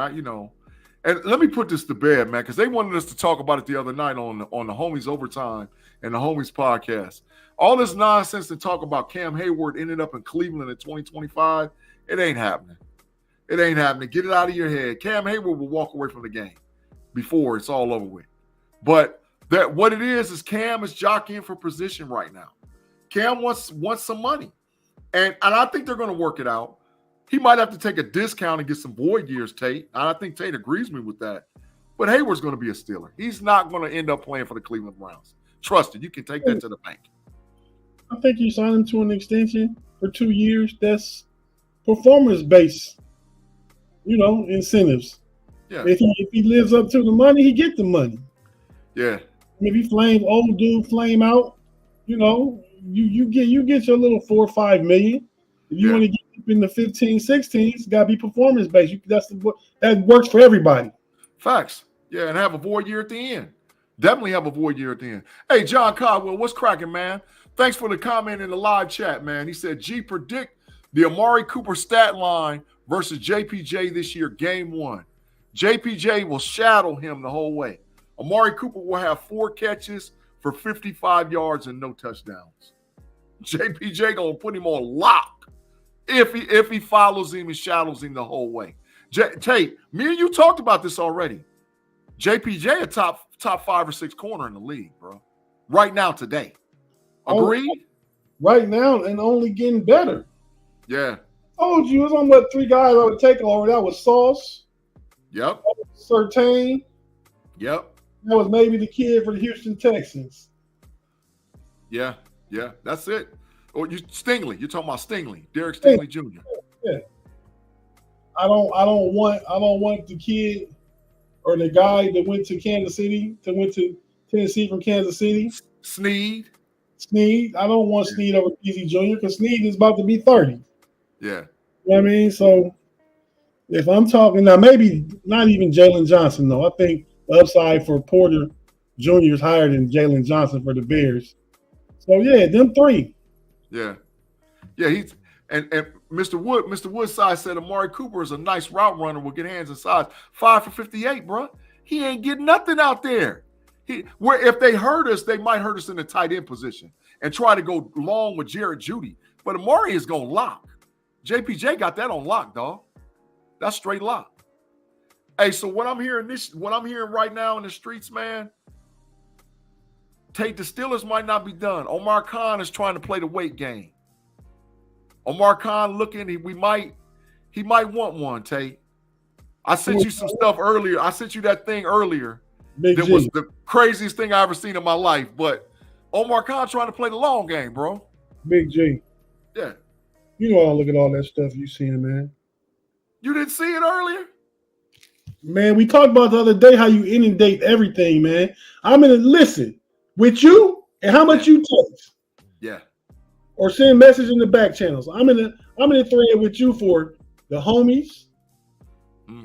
and let me put this to bed, man, because they wanted us to talk about it the other night on the Homies Overtime and the Homies podcast. All this nonsense to talk about Cam Hayward ended up in Cleveland in 2025, it ain't happening. It ain't happening. Get it out of your head. Cam Hayward will walk away from the game before it's all over with. But that what it is Cam is jockeying for position right now. Cam wants some money. And I think they're going to work it out. He might have to take a discount and get some void years, Tate. And I think Tate agrees with me with that. But Hayward's going to be a Steeler. He's not going to end up playing for the Cleveland Browns. Trust it. You can take that to the bank. I think you signed him to an extension for 2 years. That's performance-based, you know, incentives. Yeah. If he lives up to the money, he get the money. Yeah. If he old dude flame out, you know, you get your little $4 or $5 million. If you want to get in the 15, 16, it's got to be performance based. That works for everybody. Facts. Yeah, and have a void year at the end. Definitely have a void year at the end. Hey, John Caldwell, what's cracking, man? Thanks for the comment in the live chat, man. He said, G, predict the Amari Cooper stat line versus JPJ this year, game 1. JPJ will shadow him the whole way. Amari Cooper will have 4 catches for 55 yards and no touchdowns. JPJ gonna put him on lock if he follows him and shadows him the whole way. Tate, me and you talked about this already. JPJ a top 5 or 6 corner in the league, bro. Right now, today. Agreed? Right now, and only getting better. Yeah. I told you, it was on 3 guys I would take over. That was Sauce. Yep. Surtain. Yep. That was maybe the kid for the Houston Texans. Yeah. That's it. Or Stingley. You're talking about Stingley, Derek Stingley Jr. Yeah. I don't want the kid or the guy that went to Tennessee from Kansas City. Sneed. I don't want Sneed over Easy Jr. because Sneed is about to be 30. Yeah. You know what I mean? So if I'm talking now, maybe not even Jalen Johnson, though. I think the upside for Porter Jr. is higher than Jalen Johnson for the Bears. So yeah, them 3. Yeah. He's and Mr. Woodside said Amari Cooper is a nice route runner, will get hands and sides. 5 for 58, bro. He ain't getting nothing out there. Where if they hurt us, they might hurt us in the tight end position and try to go long with Jared Jeudy. But Amari is gonna lock. JPJ got that on lock, dog. That's straight lock. Hey, so what I'm hearing right now in the streets, man, Tate, the Steelers might not be done. Omar Khan is trying to play the weight game. Omar Khan looking, he might want one, Tate. I sent you some stuff earlier. I sent you that thing earlier. That was the craziest thing I ever seen in my life. But Omar Khan trying to play the long game, bro. Big G. Yeah. You know I look at all that stuff you seen, man. You didn't see it earlier? Man, we talked about the other day how you inundate everything, man. I'm gonna listen with you and how much you text. Yeah. Or send message in the back channels. I'm in the thread with you for the homies,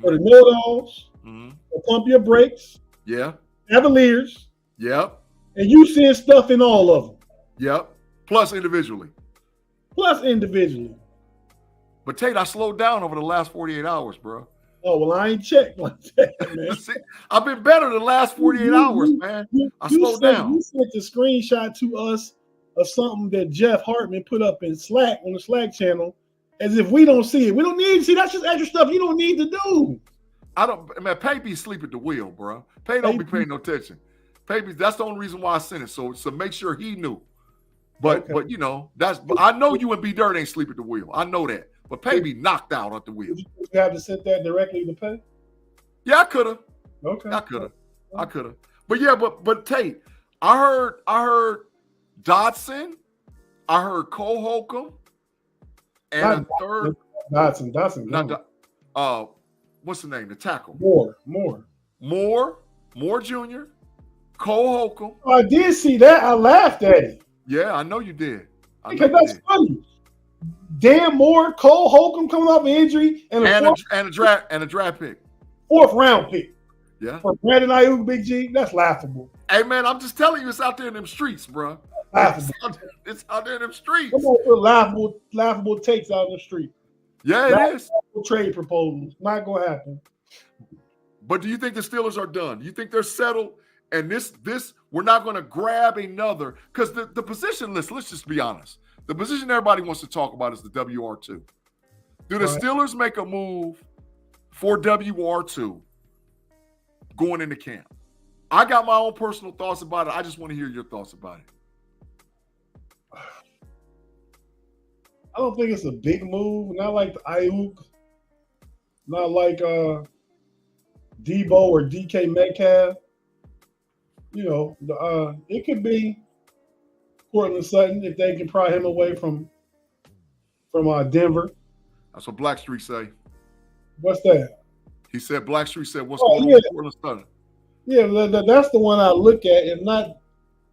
for the know-it-alls, for pump your brakes. Yeah. Cavaliers. Yep. And you send stuff in all of them. Yep. Plus individually. But Tate, I slowed down over the last 48 hours, bro. Oh, well, I ain't checked like that, man. See, I've been better the last 48 hours, man. I slowed down. You sent the screenshot to us of something that Jeff Hartman put up in Slack on the Slack channel as if we don't see it. We don't need to see. That's just extra stuff you don't need to do. Man, Pay be asleep at the wheel, bro. Pay don't be paying no attention. Pay be, that's the only reason why I sent it. So make sure he knew. But you know, I know you and B Dirt ain't sleep at the wheel. I know that. But Pay be knocked out at the wheel. Did you have to send that directly to Pay? Yeah, I could have. Okay. I could have. But yeah, but Tate, I heard Dotson, I heard Cole Holcomb, and a third Dotson. What's the name? The tackle. Moore Jr., Cole Holcomb. Oh, I did see that. I laughed at it. Yeah, I know you did. Because that's funny. Dan Moore, Cole Holcomb coming off an injury, and a draft pick. 4th round pick. Yeah. For Brandon Ayuk, Big G, that's laughable. Hey man, I'm just telling you, it's out there in them streets, bro. It's out there in them streets. Come on, put laughable takes out in the street. Yeah, it is. Trade proposals. Not gonna happen. But do you think the Steelers are done? Do you think they're settled? And this we're not going to grab another, because the position list, let's just be honest. The position everybody wants to talk about is the WR2. Do the Steelers make a move for WR2 going into camp? I got my own personal thoughts about it. I just want to hear your thoughts about it. I don't think it's a big move. Not like the Ayuk. Not like Debo or DK Metcalf. You know, it could be Cortland Sutton if they can pry him away from Denver. That's what Blackstreet say. What's that? He said Blackstreet said, "What's going on with Cortland Sutton?" Yeah, that's the one I look at. If not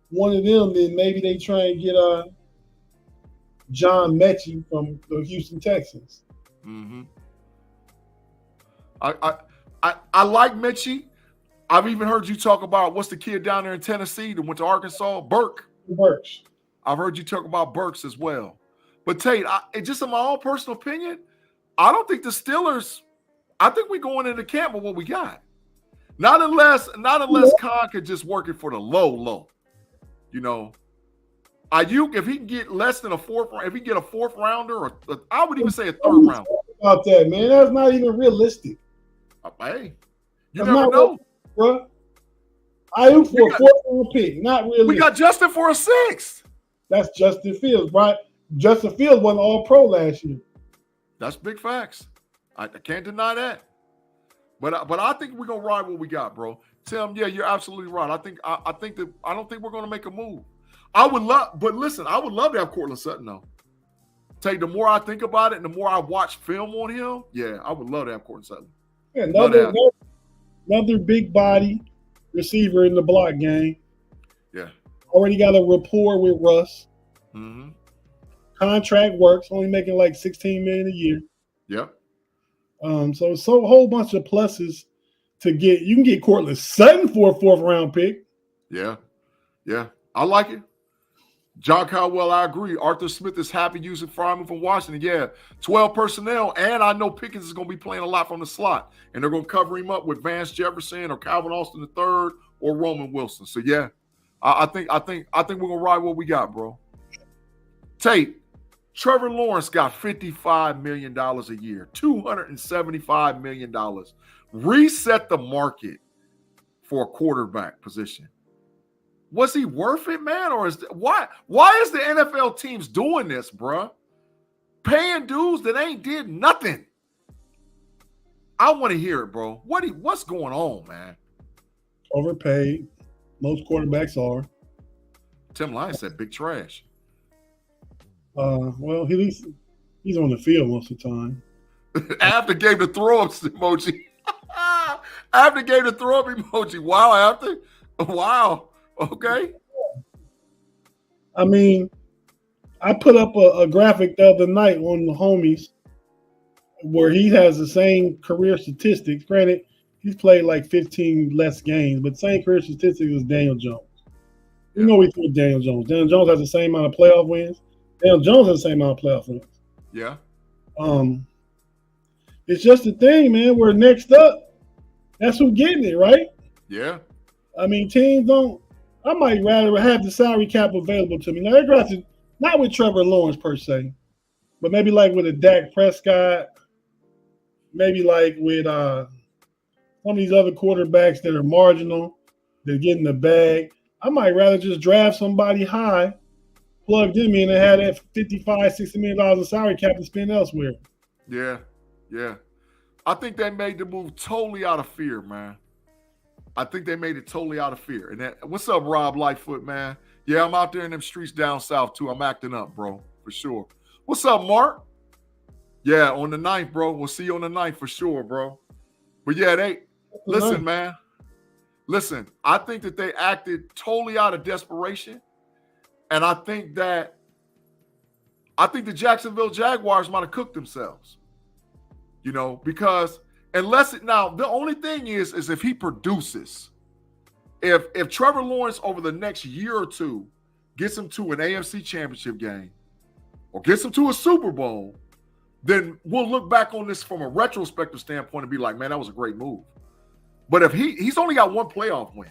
one of them, then maybe they try and get John Mechie from the Houston Texans. Mm-hmm. I like Mechie. I've even heard you talk about what's the kid down there in Tennessee that went to Arkansas, Burks. I've heard you talk about Burks as well. But Tate, just in my own personal opinion, I don't think the Steelers. I think we're going into camp with what we got. Not unless Khan could just work it for the low. You know, Ayuk, if he can get less than a fourth, if he can get a fourth rounder, or I would even say a third rounder. About that, man, that's not even realistic. Hey, you never know, bro. Ayuk for a fourth round pick, not realistic. We got Justin for a sixth. That's Justin Fields, right? Justin Fields wasn't all pro last year. That's big facts. I can't deny that. But I think we're gonna ride what we got, bro. Tim, yeah, you're absolutely right. I don't think we're gonna make a move. I would love to have Courtland Sutton though. Take the more I think about it and the more I watch film on him, yeah, I would love to have Courtland Sutton. Yeah, another big body receiver in the block game. Yeah. Already got a rapport with Russ. Mm-hmm. Contract works, only making like $16 million a year. Yep. So a whole bunch of pluses to get. You can get Courtland Sutton for a fourth round pick. Yeah. I like it. John Caldwell, I agree. Arthur Smith is happy using Fryman from Washington. Yeah, 12 personnel, and I know Pickens is going to be playing a lot from the slot, and they're going to cover him up with Vance Jefferson or Calvin Austin III or Roman Wilson. So yeah, I think we're gonna ride what we got, bro. Tate, Trevor Lawrence got $55 million a year, $275 million. Reset the market for a quarterback position. Was he worth it, man? Or why is the NFL teams doing this, bro? Paying dudes that ain't did nothing. I want to hear it, bro. What's going on, man? Overpaid. Most quarterbacks are. Tim Lyon said big trash. Well, he's on the field most of the time. After gave the throw up emoji. After gave the throw up emoji. Wow, after? Wow. Okay. I mean, I put up a graphic the other night on the homies where he has the same career statistics. Granted, he's played like 15 less games, but same career statistics as Daniel Jones. You know we put Daniel Jones. Daniel Jones has the same amount of playoff wins. Daniel Jones has the same amount of playoff wins. Yeah. It's just a thing, man. We're next up. That's who getting it, right? Yeah. I mean, teams don't. I might rather have the salary cap available to me. Now, they're drafted not with Trevor Lawrence per se, but maybe like with a Dak Prescott, maybe like with some of these other quarterbacks that are marginal, that get in the bag. I might rather just draft somebody high, plug them in, and have that $55, $60 million in salary cap to spend elsewhere. Yeah. I think they made the move totally out of fear, man. I think they made it totally out of fear. And what's up, Rob Lightfoot, man? Yeah, I'm out there in them streets down south, too. I'm acting up, bro, for sure. What's up, Mark? Yeah, on the 9th, bro. We'll see you on the 9th for sure, bro. But yeah, listen, man. Listen, I think that they acted totally out of desperation. And I think the Jacksonville Jaguars might have cooked themselves. You know, because the only thing is if he produces, if Trevor Lawrence over the next year or two gets him to an AFC championship game or gets him to a Super Bowl, then we'll look back on this from a retrospective standpoint and be like, man, that was a great move. But if he's only got one playoff win,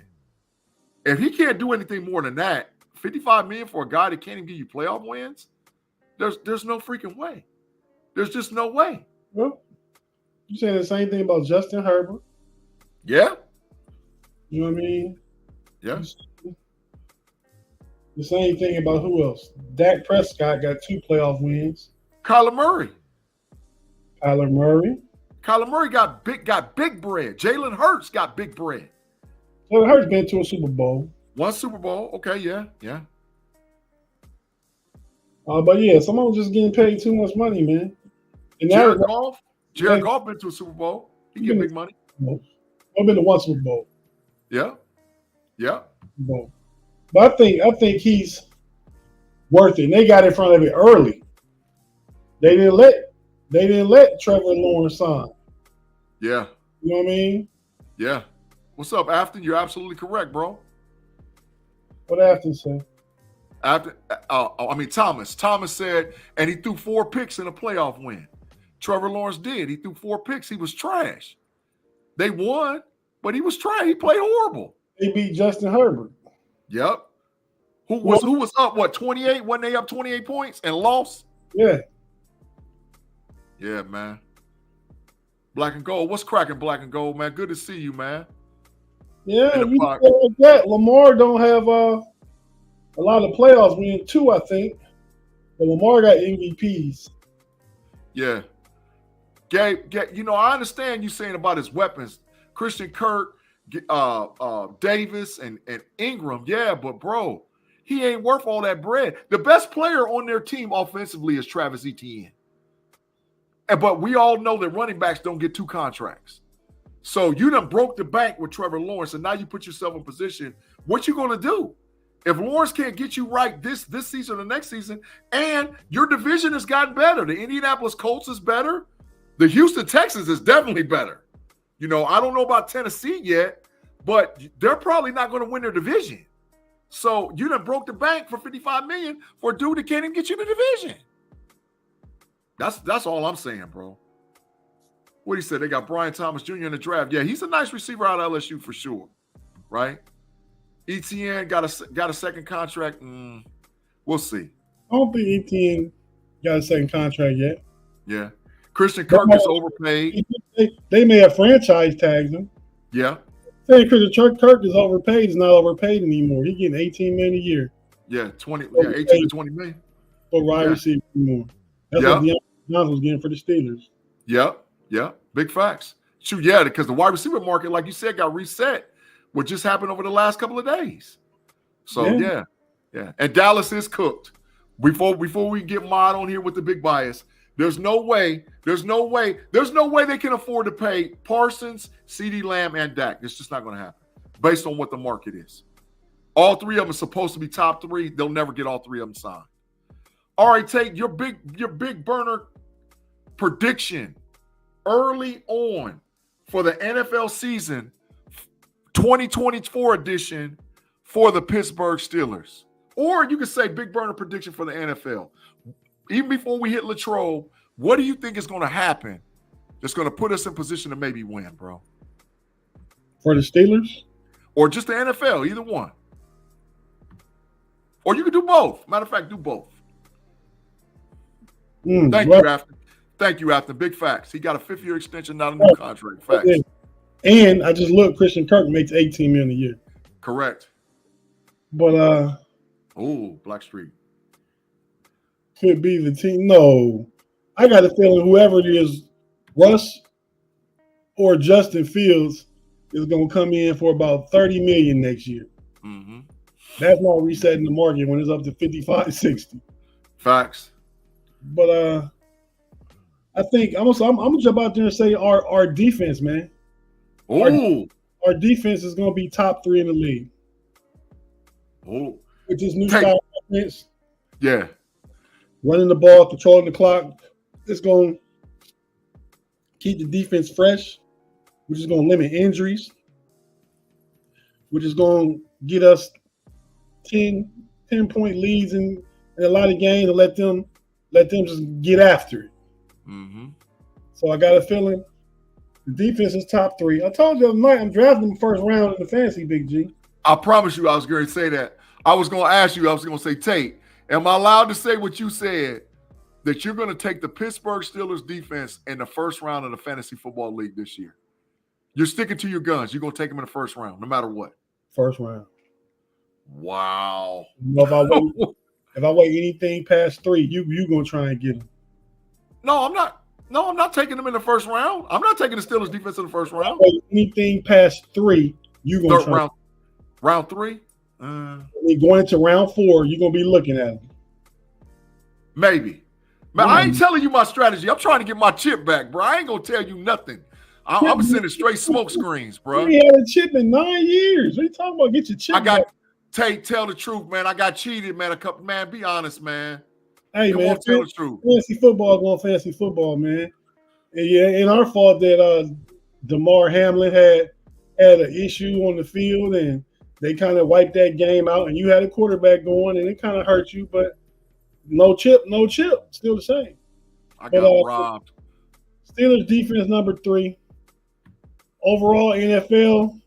if he can't do anything more than that, $55 million for a guy that can't even give you playoff wins, there's no freaking way. There's just no way. Well, you saying the same thing about Justin Herbert? Yeah. You know what I mean? Yeah. The same thing about who else? Dak Prescott got 2 playoff wins. Kyler Murray. Kyler Murray got big bread. Jalen Hurts got big bread. Jalen Hurts been to a Super Bowl. One Super Bowl. Okay, yeah. But yeah, someone just getting paid too much money, man. And Jared Goff been to a Super Bowl. He get big money. I've been to 1 Super Bowl. Yeah. But I think he's worth it. And they got in front of it early. They didn't let Trevor Lawrence sign. Yeah. You know what I mean? Yeah. What's up, Afton? You're absolutely correct, bro. What Afton say? Thomas. Thomas said, and he threw 4 picks in a playoff win. Trevor Lawrence did. He threw 4 picks. He was trash. They won, but he was trash. He played horrible. They beat Justin Herbert. Yep. Who was up, 28? Wasn't they up 28 points and lost? Yeah. Yeah, man. Black and Gold. What's cracking, Black and Gold, man? Good to see you, man. Yeah, you know like that. Lamar don't have a lot of playoffs. We in 2, I think. But Lamar got MVPs. Yeah. Gabe, I understand you saying about his weapons. Christian Kirk, Davis, and Ingram. Yeah, but bro, he ain't worth all that bread. The best player on their team offensively is Travis Etienne. But we all know that running backs don't get 2 contracts. So you done broke the bank with Trevor Lawrence, and now you put yourself in position. What you going to do? If Lawrence can't get you right this season or the next season, and your division has gotten better. The Indianapolis Colts is better. The Houston Texans is definitely better. I don't know about Tennessee yet, but they're probably not going to win their division. So you done broke the bank for $55 million for a dude that can't even get you in the division. That's all I'm saying, bro. What he said, they got Brian Thomas Jr. in the draft. Yeah, he's a nice receiver out of LSU for sure, right? ETN got a second contract. We'll see. I don't think ETN got a second contract yet. Yeah. Christian Kirk is overpaid. They may have franchise tagged him. Yeah. Saying Christian Kirk is overpaid. He's not overpaid anymore. He's getting $18 million a year. Yeah, 18 to 20 million. For wide receiver anymore. That's what Deion Johnson was getting for the Steelers. Yep. Yeah. Big facts. Shoot, yeah, because the wide receiver market, like you said, got reset. What just happened over the last couple of days. So yeah. And Dallas is cooked. Before we get Mod on here with the big bias, there's no way they can afford to pay Parsons, CeeDee Lamb, and Dak. It's just not going to happen based on what the market is. All 3 of them are supposed to be top 3. They'll never get all 3 of them signed. All right, Tate, your big burner prediction early on for the NFL season 2024 edition for the Pittsburgh Steelers. Or you could say big burner prediction for the NFL. Even before we hit Latrobe, what do you think is going to happen that's going to put us in position to maybe win, bro? For the Steelers? Or just the NFL, either one. Or you could do both. Matter of fact, do both. Thank you, Afton. Big facts. He got a 5th-year extension, not a new contract. Facts. And I just looked, Christian Kirk makes $18 million a year. Correct. But Blackstreet. Could be the team. No. I got a feeling whoever it is, Russ or Justin Fields, is going to come in for about $30 million next year. Mm-hmm. That's not resetting the market when it's up to 55, 60. Facts. But I think I'm gonna jump out there and say our defense, man. Our defense is gonna be top 3 in the league. Oh, with this new style offense. Yeah. Running the ball, controlling the clock. It's gonna keep the defense fresh, which is gonna limit injuries, which is gonna get us 10-point leads in a lot of games and let them just get after it. Mm-hmm. So I got a feeling the defense is top 3. I told you the other night I'm drafting them first round in the fantasy, Big G. I promise you I was going to say that. I was going to ask you, I was going to say, Tate, am I allowed to say what you said, that you're going to take the Pittsburgh Steelers defense in the first round of the Fantasy Football League this year? You're sticking to your guns. You're going to take them in the first round, no matter what. First round. Wow. If I wait anything past 3, you going to try and get them. No, I'm not. No, I'm not taking them in the first round. I'm not taking the Steelers defense in the first round. Anything past 3, you going to try. Round 3? Going into round 4, you're going to be looking at them. Maybe. Man, I ain't telling you my strategy. I'm trying to get my chip back, bro. I ain't going to tell you nothing. I'm sending straight smoke screens, bro. We had a chip in 9 years. What are you talking about? Get your chip back. Tate, tell the truth, man. I got cheated, man. Man, be honest, man. Hey, Come man, on, tell the truth. Fantasy football going fantasy football, man. And yeah, ain't our fault that DeMar Hamlin had had an issue on the field and they kind of wiped that game out, and you had a quarterback going, and it kind of hurt you, but no chip, still the same. I got robbed. Steelers defense number 3. Overall NFL,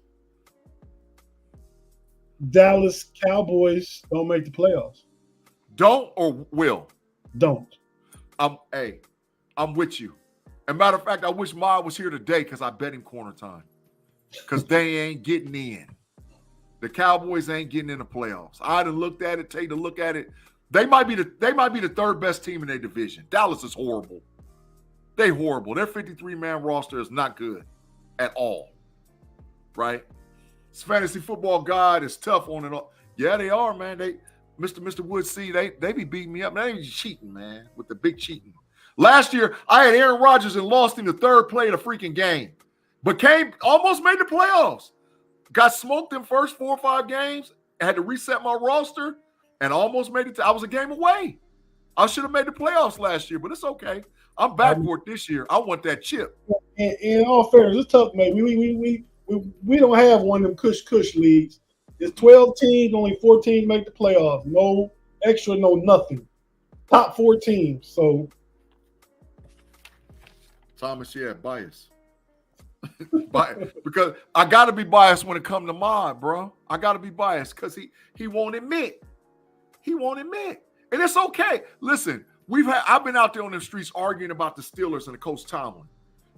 Dallas Cowboys don't make the playoffs. Don't or will? Don't. I'm with you. As a matter of fact, I wish Ma was here today because I bet him corner time. Because they ain't getting in. The Cowboys ain't getting in the playoffs. I'd have looked at it, take a look at it. They might be the third best team in their division. Dallas is horrible. They horrible. Their 53-man roster is not good at all. Right? This fantasy football god is tough on it all. Yeah, they are, man. Mr. Woods, see, they be beating me up. They ain't cheating, man, with the big cheating. Last year, I had Aaron Rodgers and lost him the third play of the freaking game. But almost made the playoffs. Got smoked in first 4 or 5 games. I had to reset my roster and almost made it. I was a game away. I should have made the playoffs last year, but it's okay. I'm back for it this year. I want that chip. In all fairness, it's tough, man. We don't have one of them cush leagues. It's 12 teams, only 14 make the playoffs. No extra, no nothing. Top 4 teams. So Thomas, yeah, bias. Because I got to be biased when it comes to Mod, bro. I got to be biased because he won't admit. He won't admit. And it's okay. Listen, I've been out there on the streets arguing about the Steelers and the Coach Tomlin.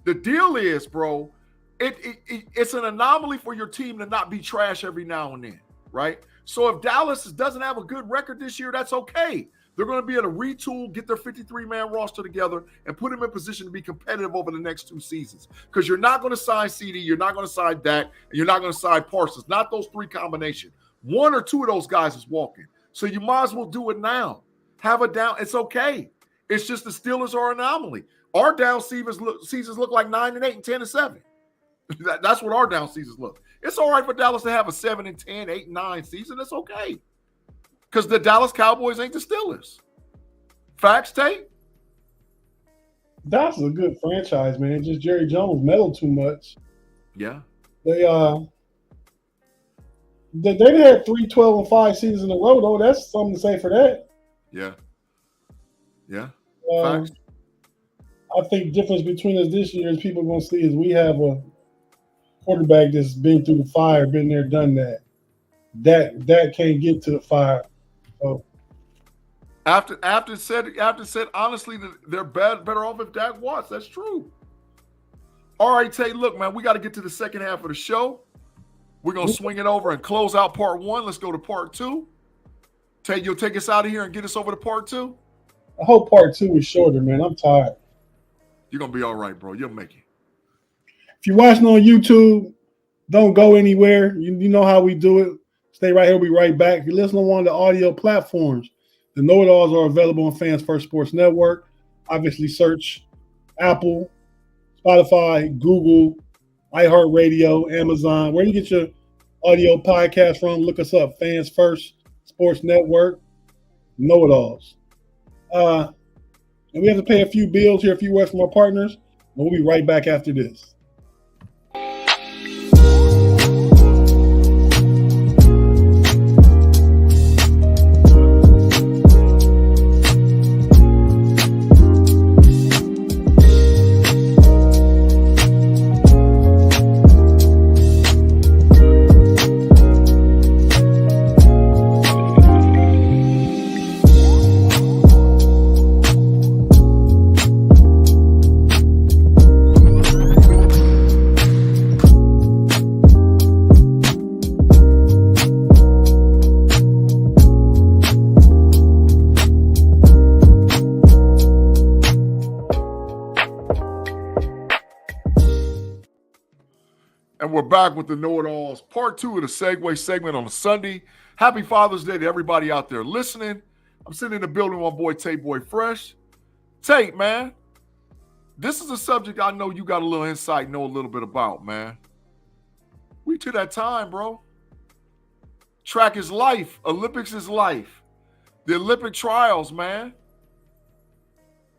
The deal is, bro, it's an anomaly for your team to not be trash every now and then, right? So if Dallas doesn't have a good record this year, that's okay. They're going to be able to retool, get their 53-man roster together, and put them in position to be competitive over the next 2 seasons. Because you're not going to sign CD, you're not going to sign Dak, and you're not going to sign Parsons. Not those 3 combinations. 1 or 2 of those guys is walking. So you might as well do it now. Have a down. It's okay. It's just the Steelers are an anomaly. Our down seasons look like 9-8 and 10-7. That's what our down seasons look. It's all right for Dallas to have a 7-10, 8-9 season. It's okay. Because the Dallas Cowboys ain't the Steelers. Facts, Tate? That's a good franchise, man. Just Jerry Jones meddled too much. Yeah. They had 3 12-5 seasons in a row, though. That's something to say for that. Yeah. Yeah. Facts. I think the difference between us this year is people are going to see is we have a quarterback that's been through the fire, been there, done that. That can't get to the fire. So after said honestly they're better off if Dak Watts. That's true. All right, Tay, look, man, we got to get to the second half of the show. We're going to swing it over and close out part 1. Let's go to part 2. Tay, you'll take us out of here and get us over to part 2? I hope part 2 is shorter, man. I'm tired. You're going to be all right, bro. You'll make it. If you're watching on YouTube, don't go anywhere. You know how we do it. Stay right here. We'll be right back. If you listen on one of the audio platforms, the KnoItAllZ are available on Fans First Sports Network. Obviously, search Apple, Spotify, Google, iHeartRadio, Amazon. Where you get your audio podcast from, look us up. Fans First Sports Network, KnoItAllZ. And we have to pay a few bills here, a few words from our partners. We'll be right back after this. And we're back with the KnoItAllZ, part 2 of the Segway segment on a Sunday. Happy Father's Day to everybody out there listening. I'm sitting in the building with my boy Tate Boy Fresh. Tate, man, this is a subject I know you got a little insight, know a little bit about, man. We to that time, bro. Track is life. Olympics is life. The Olympic trials, man.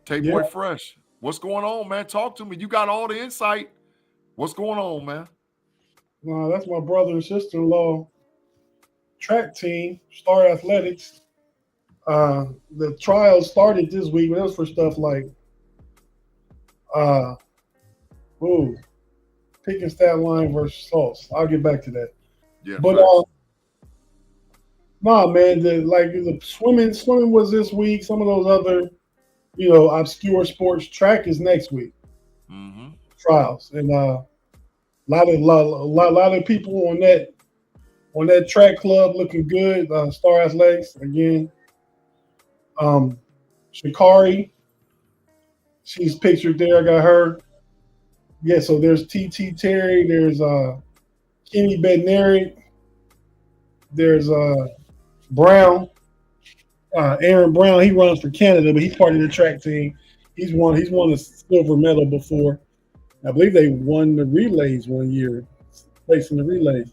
Tate Boy Fresh. What's going on, man? Talk to me. You got all the insight. What's going on, man? That's my brother and sister-in-law track team, Star Athletics. The trials started this week, but it was for stuff like uh, ooh, picking stat line versus salts. I'll get back to that. Yeah, But man, the swimming was this week. Some of those other, obscure sports. Track is next week. mm-hmm. Trials, and a lot of people on that track club looking good. Star Athletics again. Shikari, she's pictured there. I got her. Yeah, so there's TT Terry. There's Kenny Bednarik. There's Brown. Aaron Brown. He runs for Canada, but he's part of the track team. He's won a silver medal before. I believe they won the relays one year, placing the relays.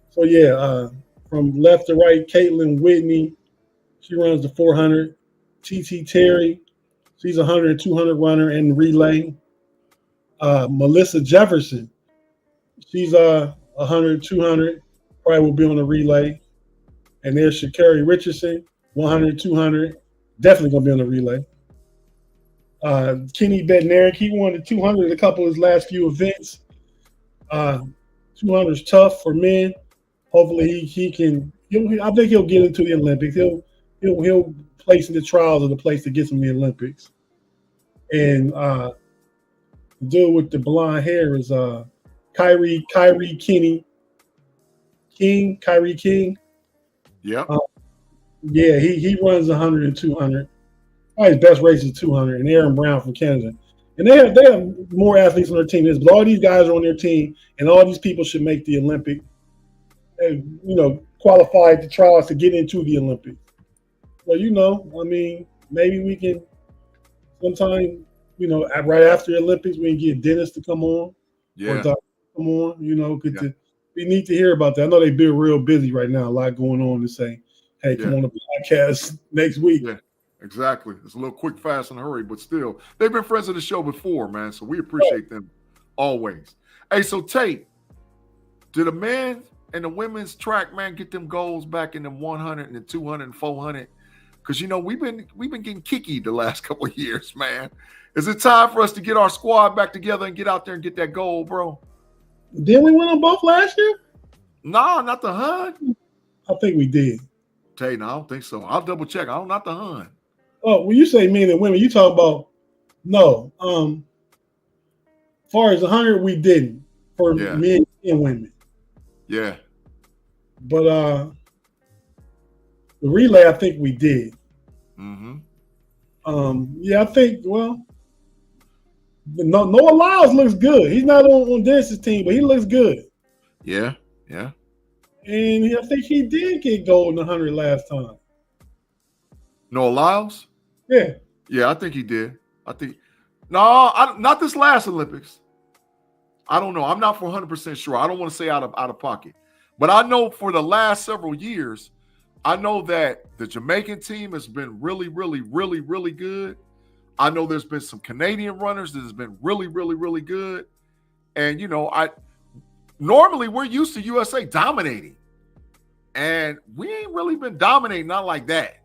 So yeah, from left to right, Caitlin Whitney, she runs the 400. TT Terry, she's a 100 and 200 runner in relay. Melissa Jefferson, she's 100, 200, probably will be on the relay. And there's Shakari Richardson, 100, 200, definitely going to be on the relay. Kenny Bednarik, he won the 200 in a couple of his last few events. 200 is tough for men. Hopefully he can. I think he'll get into the Olympics. He'll place in the trials of the place to get him the Olympics. And the dude with the blonde hair is Kyrie King. Yep. Yeah, he runs 100 and 200. Probably his best race is 200. And Aaron Brown from Canada. And they have more athletes on their team. But all these guys are on their team, and all these people should make the Olympic. And, qualified to trials to get into the Olympics. Well, maybe we can sometime, right after the Olympics, we can get Dennis to come on. Yeah. Or Dr. come on. We need to hear about that. I know they've been real busy right now. A lot going on to say, hey, come on the podcast next week. Yeah, exactly. It's a little quick, fast, and hurry, but still, they've been friends of the show before, man. So we appreciate them always. Hey, so Tate, did the men and the women's track, man, get them goals back in the 100 and the 200 and 400? Because we've been getting kicky the last couple of years, man. Is it time for us to get our squad back together and get out there and get that goal, bro? Didn't we win them both last year? No, not the Hun. I think we did. Tate, no, I don't think so. I'll double check. Not the Hun. Oh, when you say men and women, you talk about no. As far as 100, we didn't for men and women. Yeah. But the relay, I think we did. Mm-hmm. I think, KnoItAllZ looks good. He's not on Dennis's team, but he looks good. Yeah. And I think he did get gold in the 100 last time. KnoItAllZ? Yeah. Yeah, I think he did. Not this last Olympics. I don't know. I'm not 100% sure. I don't want to say out of pocket. But I know for the last several years, I know that the Jamaican team has been really, really, really, really good. I know there's been some Canadian runners that has been really, really, really good. And, normally we're used to USA dominating. And we ain't really been dominating, not like that.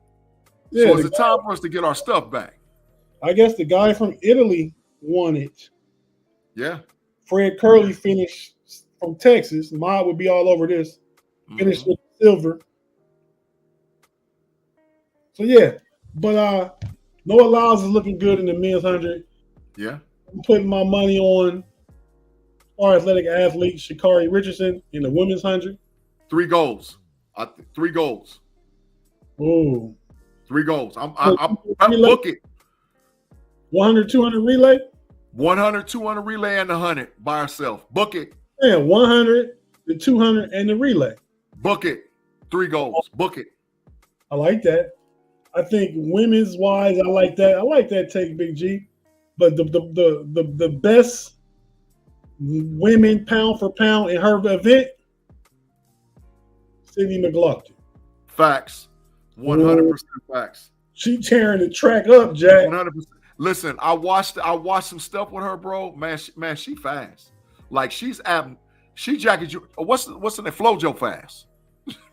Yeah, so it's time for us to get our stuff back. I guess the guy from Italy won it. Yeah. Fred Curley finished from Texas. Mod would be all over this. Finished with silver. So yeah, but KnoItAllZ is looking good in the men's 100. Yeah, I'm putting my money on our athletic athlete Shakari Richardson in the women's 100. 3 goals. 3 goals. Oh, 3 goals. I'm book it. 100, 200 relay. 100, 200 relay and the 100 by herself. Book it. Yeah, 100, the 200, and the relay. Book it. 3 goals. Book it. I like that. I think women's wise, I like that. I like that take, Big G. But the best women pound for pound in her event, Sydney McLaughlin. Facts. 100% facts. She tearing the track up, Jack. 100%. Listen, I watched some stuff with her, bro. Man, she fast. Like she's She jacket you. What's in the FloJo fast?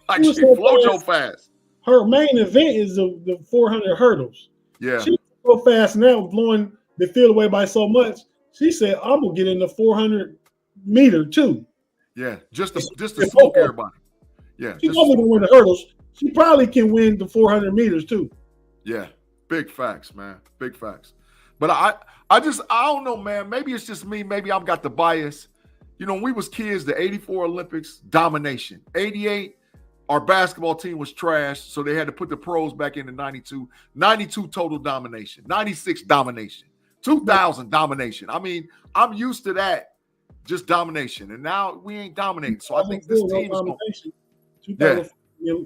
Like She she was so FloJo fast. fast. Her main event is the 400 hurdles. Yeah. She's so fast now, blowing the field away by so much. She said, "I'm gonna get in the 400 meter too." Yeah. Just to smoke everybody. Yeah. She's Just only to gonna smoke win the hurdles. She probably can win the 400 meters too. Yeah. Big facts, man. Big facts. But I don't know, man. Maybe it's just me. Maybe I've got the bias. You know, when we was kids, the 84 Olympics, domination. 88, our basketball team was trash, so they had to put the pros back into 92. 92 total domination. 96 domination. 2000 domination. I mean, I'm used to that, just domination. And now we ain't dominating. So I think this team is going to 2004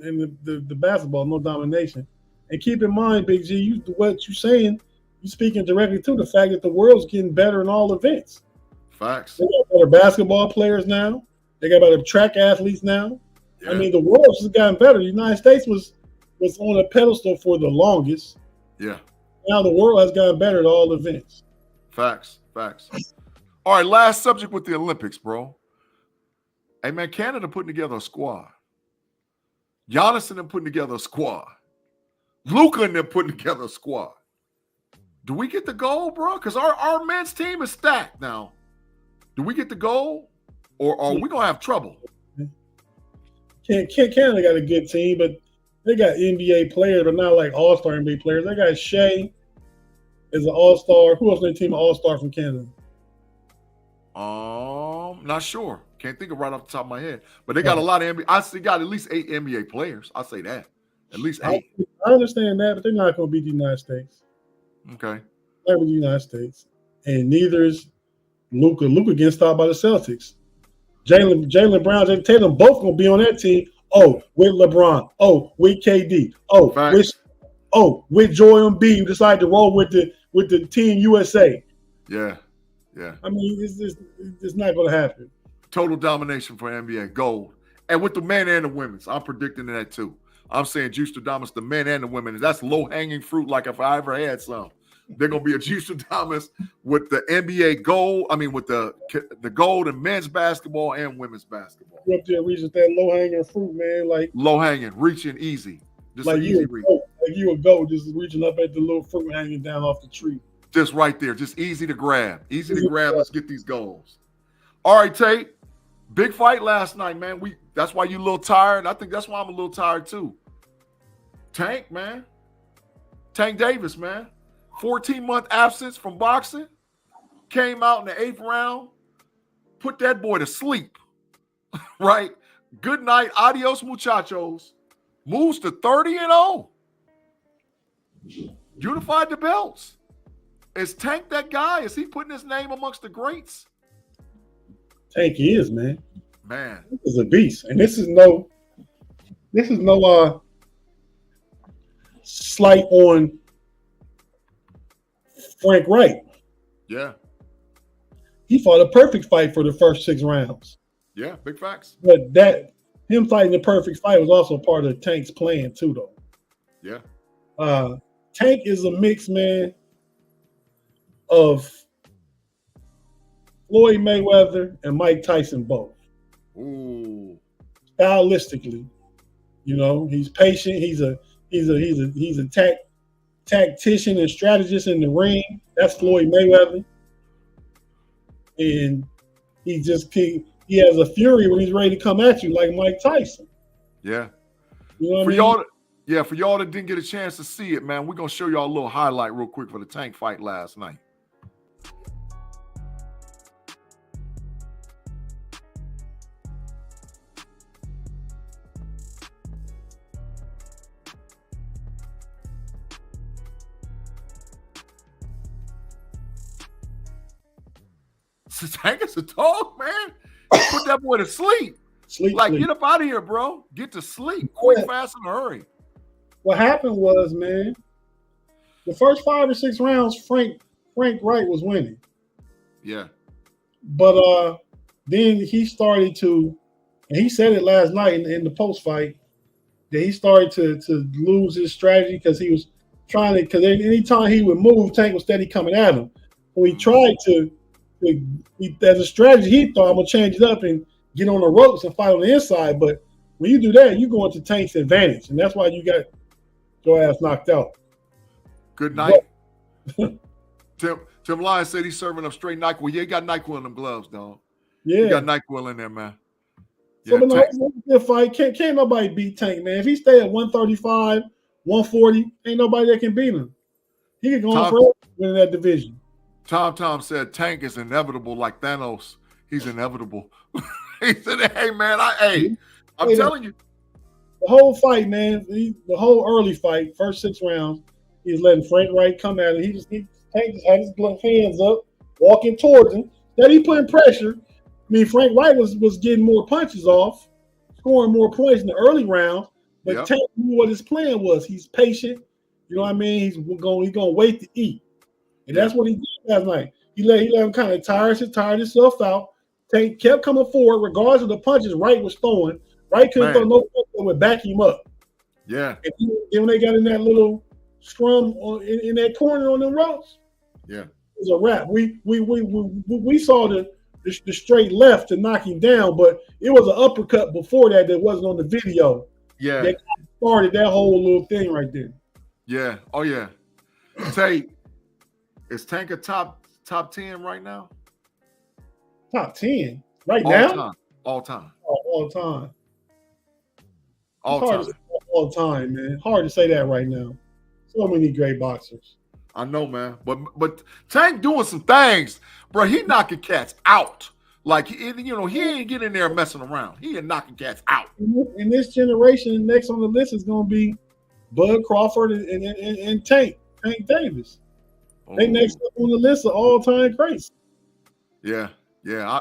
in the basketball, no domination. And keep in mind, Big G, what you're saying, you're speaking directly to the fact that the world's getting better in all events. Facts. They got better basketball players now. They got better track athletes now. Yeah. I mean, the world's just gotten better. The United States was on a pedestal for the longest. Yeah. Now the world has gotten better at all events. Facts. All right, last subject with the Olympics, bro. Hey, man, Canada putting together a squad. Giannis and them putting together a squad. Luka and them putting together a squad. Do we get the gold, bro? Because our men's team is stacked now. Do we get the gold, or are we going to have trouble? Canada got a good team, but they got NBA players, but not like all-star NBA players. They got Shea as an all-star. Who else on their team all-star from Canada? Not sure. Can't think of right off the top of my head. But they got a lot of NBA. I see got at least 8 NBA players. I'll say that. At least 8. I understand that, but they're not going to beat the United States. Okay. Not with the United States. And neither is Luka. Luka getting stopped by the Celtics. Jaylen Brown, Jayson Tatum, both going to be on that team. Oh, with LeBron. Oh, with KD. Oh, with Joel Embiid, who decided to roll with the Team USA. Yeah. I mean, it's not going to happen. Total domination for NBA, gold. And with the men and the women's, I'm predicting that too. I'm saying juice to dominance, the men and the women. And that's low-hanging fruit like if I ever had some. They're going to be a juice to dominance with the NBA gold. I mean, with the gold in men's basketball and women's basketball. You up there reaching that low-hanging fruit, man. Like low-hanging, reaching easy. Just like an easy reach. Like you would go just reaching up at the little fruit hanging down off the tree. Just right there. Just easy to grab. Let's get these goals. All right, Tate. Big fight last night, man. That's why you a little tired. I think that's why I'm a little tired too. Tank, man. Tank Davis, man. 14-month absence from boxing. Came out in the 8th round. Put that boy to sleep. Right? Good night. Adios, muchachos. Moves to 30-0. Unified the belts. Is Tank that guy? Is he putting his name amongst the greats? Tank is, man. Man. This is a beast. And this is no slight on Frank Wright. Yeah. He fought a perfect fight for the first 6 rounds. Yeah, big facts. But him fighting the perfect fight was also part of Tank's plan too, though. Yeah. Tank is a mix, man, of Floyd Mayweather and Mike Tyson both. Ooh. Stylistically, he's patient. He's a tactician and strategist in the ring. That's Floyd Mayweather, and he has a fury when he's ready to come at you, like Mike Tyson. Yeah. You know what I mean? For y'all that didn't get a chance to see it, man, we're gonna show y'all a little highlight real quick for the Tank fight last night. Tank is a dog, man. Put that boy to sleep. Sleep. Get up out of here, bro. Get to sleep. Quick, fast, and hurry. What happened was, man, the first 5 or 6 rounds, Frank Wright was winning. Yeah. But then he started to, and he said it last night in the post fight, that he started to lose his strategy because he was trying to, because anytime he would move, Tank was steady coming at him. When he tried to, as a strategy, he thought, I'm going to change it up and get on the ropes and fight on the inside. But when you do that, you go into Tank's advantage, and that's why you got your ass knocked out. Good night. Tim Lyons said he's serving up straight NyQuil. Yeah, he got NyQuil in them gloves, dog. Yeah, he got NyQuil in there, man. So, but no, it's a good fight. Can't nobody beat Tank, man. If he stay at 135, 140, ain't nobody that can beat him. He can go on forever winning that division. Tom said Tank is inevitable like Thanos. He's inevitable. He said, hey, man, I'm telling you. The whole fight, man, the whole early fight, first 6 rounds, he's letting Frank Wright come at him. Tank just had his hands up, walking towards him. Then he putting pressure. I mean, Frank Wright was getting more punches off, scoring more points in the early rounds. But Tank knew what his plan was. He's patient. You know what I mean? He's gonna wait to eat, and that's what he did last night. He let him kind of tire himself out. Tank kept coming forward, regardless of the punches Wright was throwing. Wright couldn't throw no punch that would back him up. Yeah. And when they got in that little scrum in that corner on the ropes, it was a wrap. We saw the straight left to knock him down, but it was an uppercut before that wasn't on the video. Yeah. That started that whole little thing right there. Yeah. Oh, yeah. Tate, is Tank a top 10 right now? Top 10? Right now? All time. All time. All time, man. Hard to say that right now. So many great boxers. I know, man. But Tank doing some things, bro. He knocking cats out. Like, he ain't getting in there messing around. He ain't knocking cats out. In this generation, next on the list is going to be Bud Crawford and Tank Davis. They next up on the list of all-time greats. Yeah,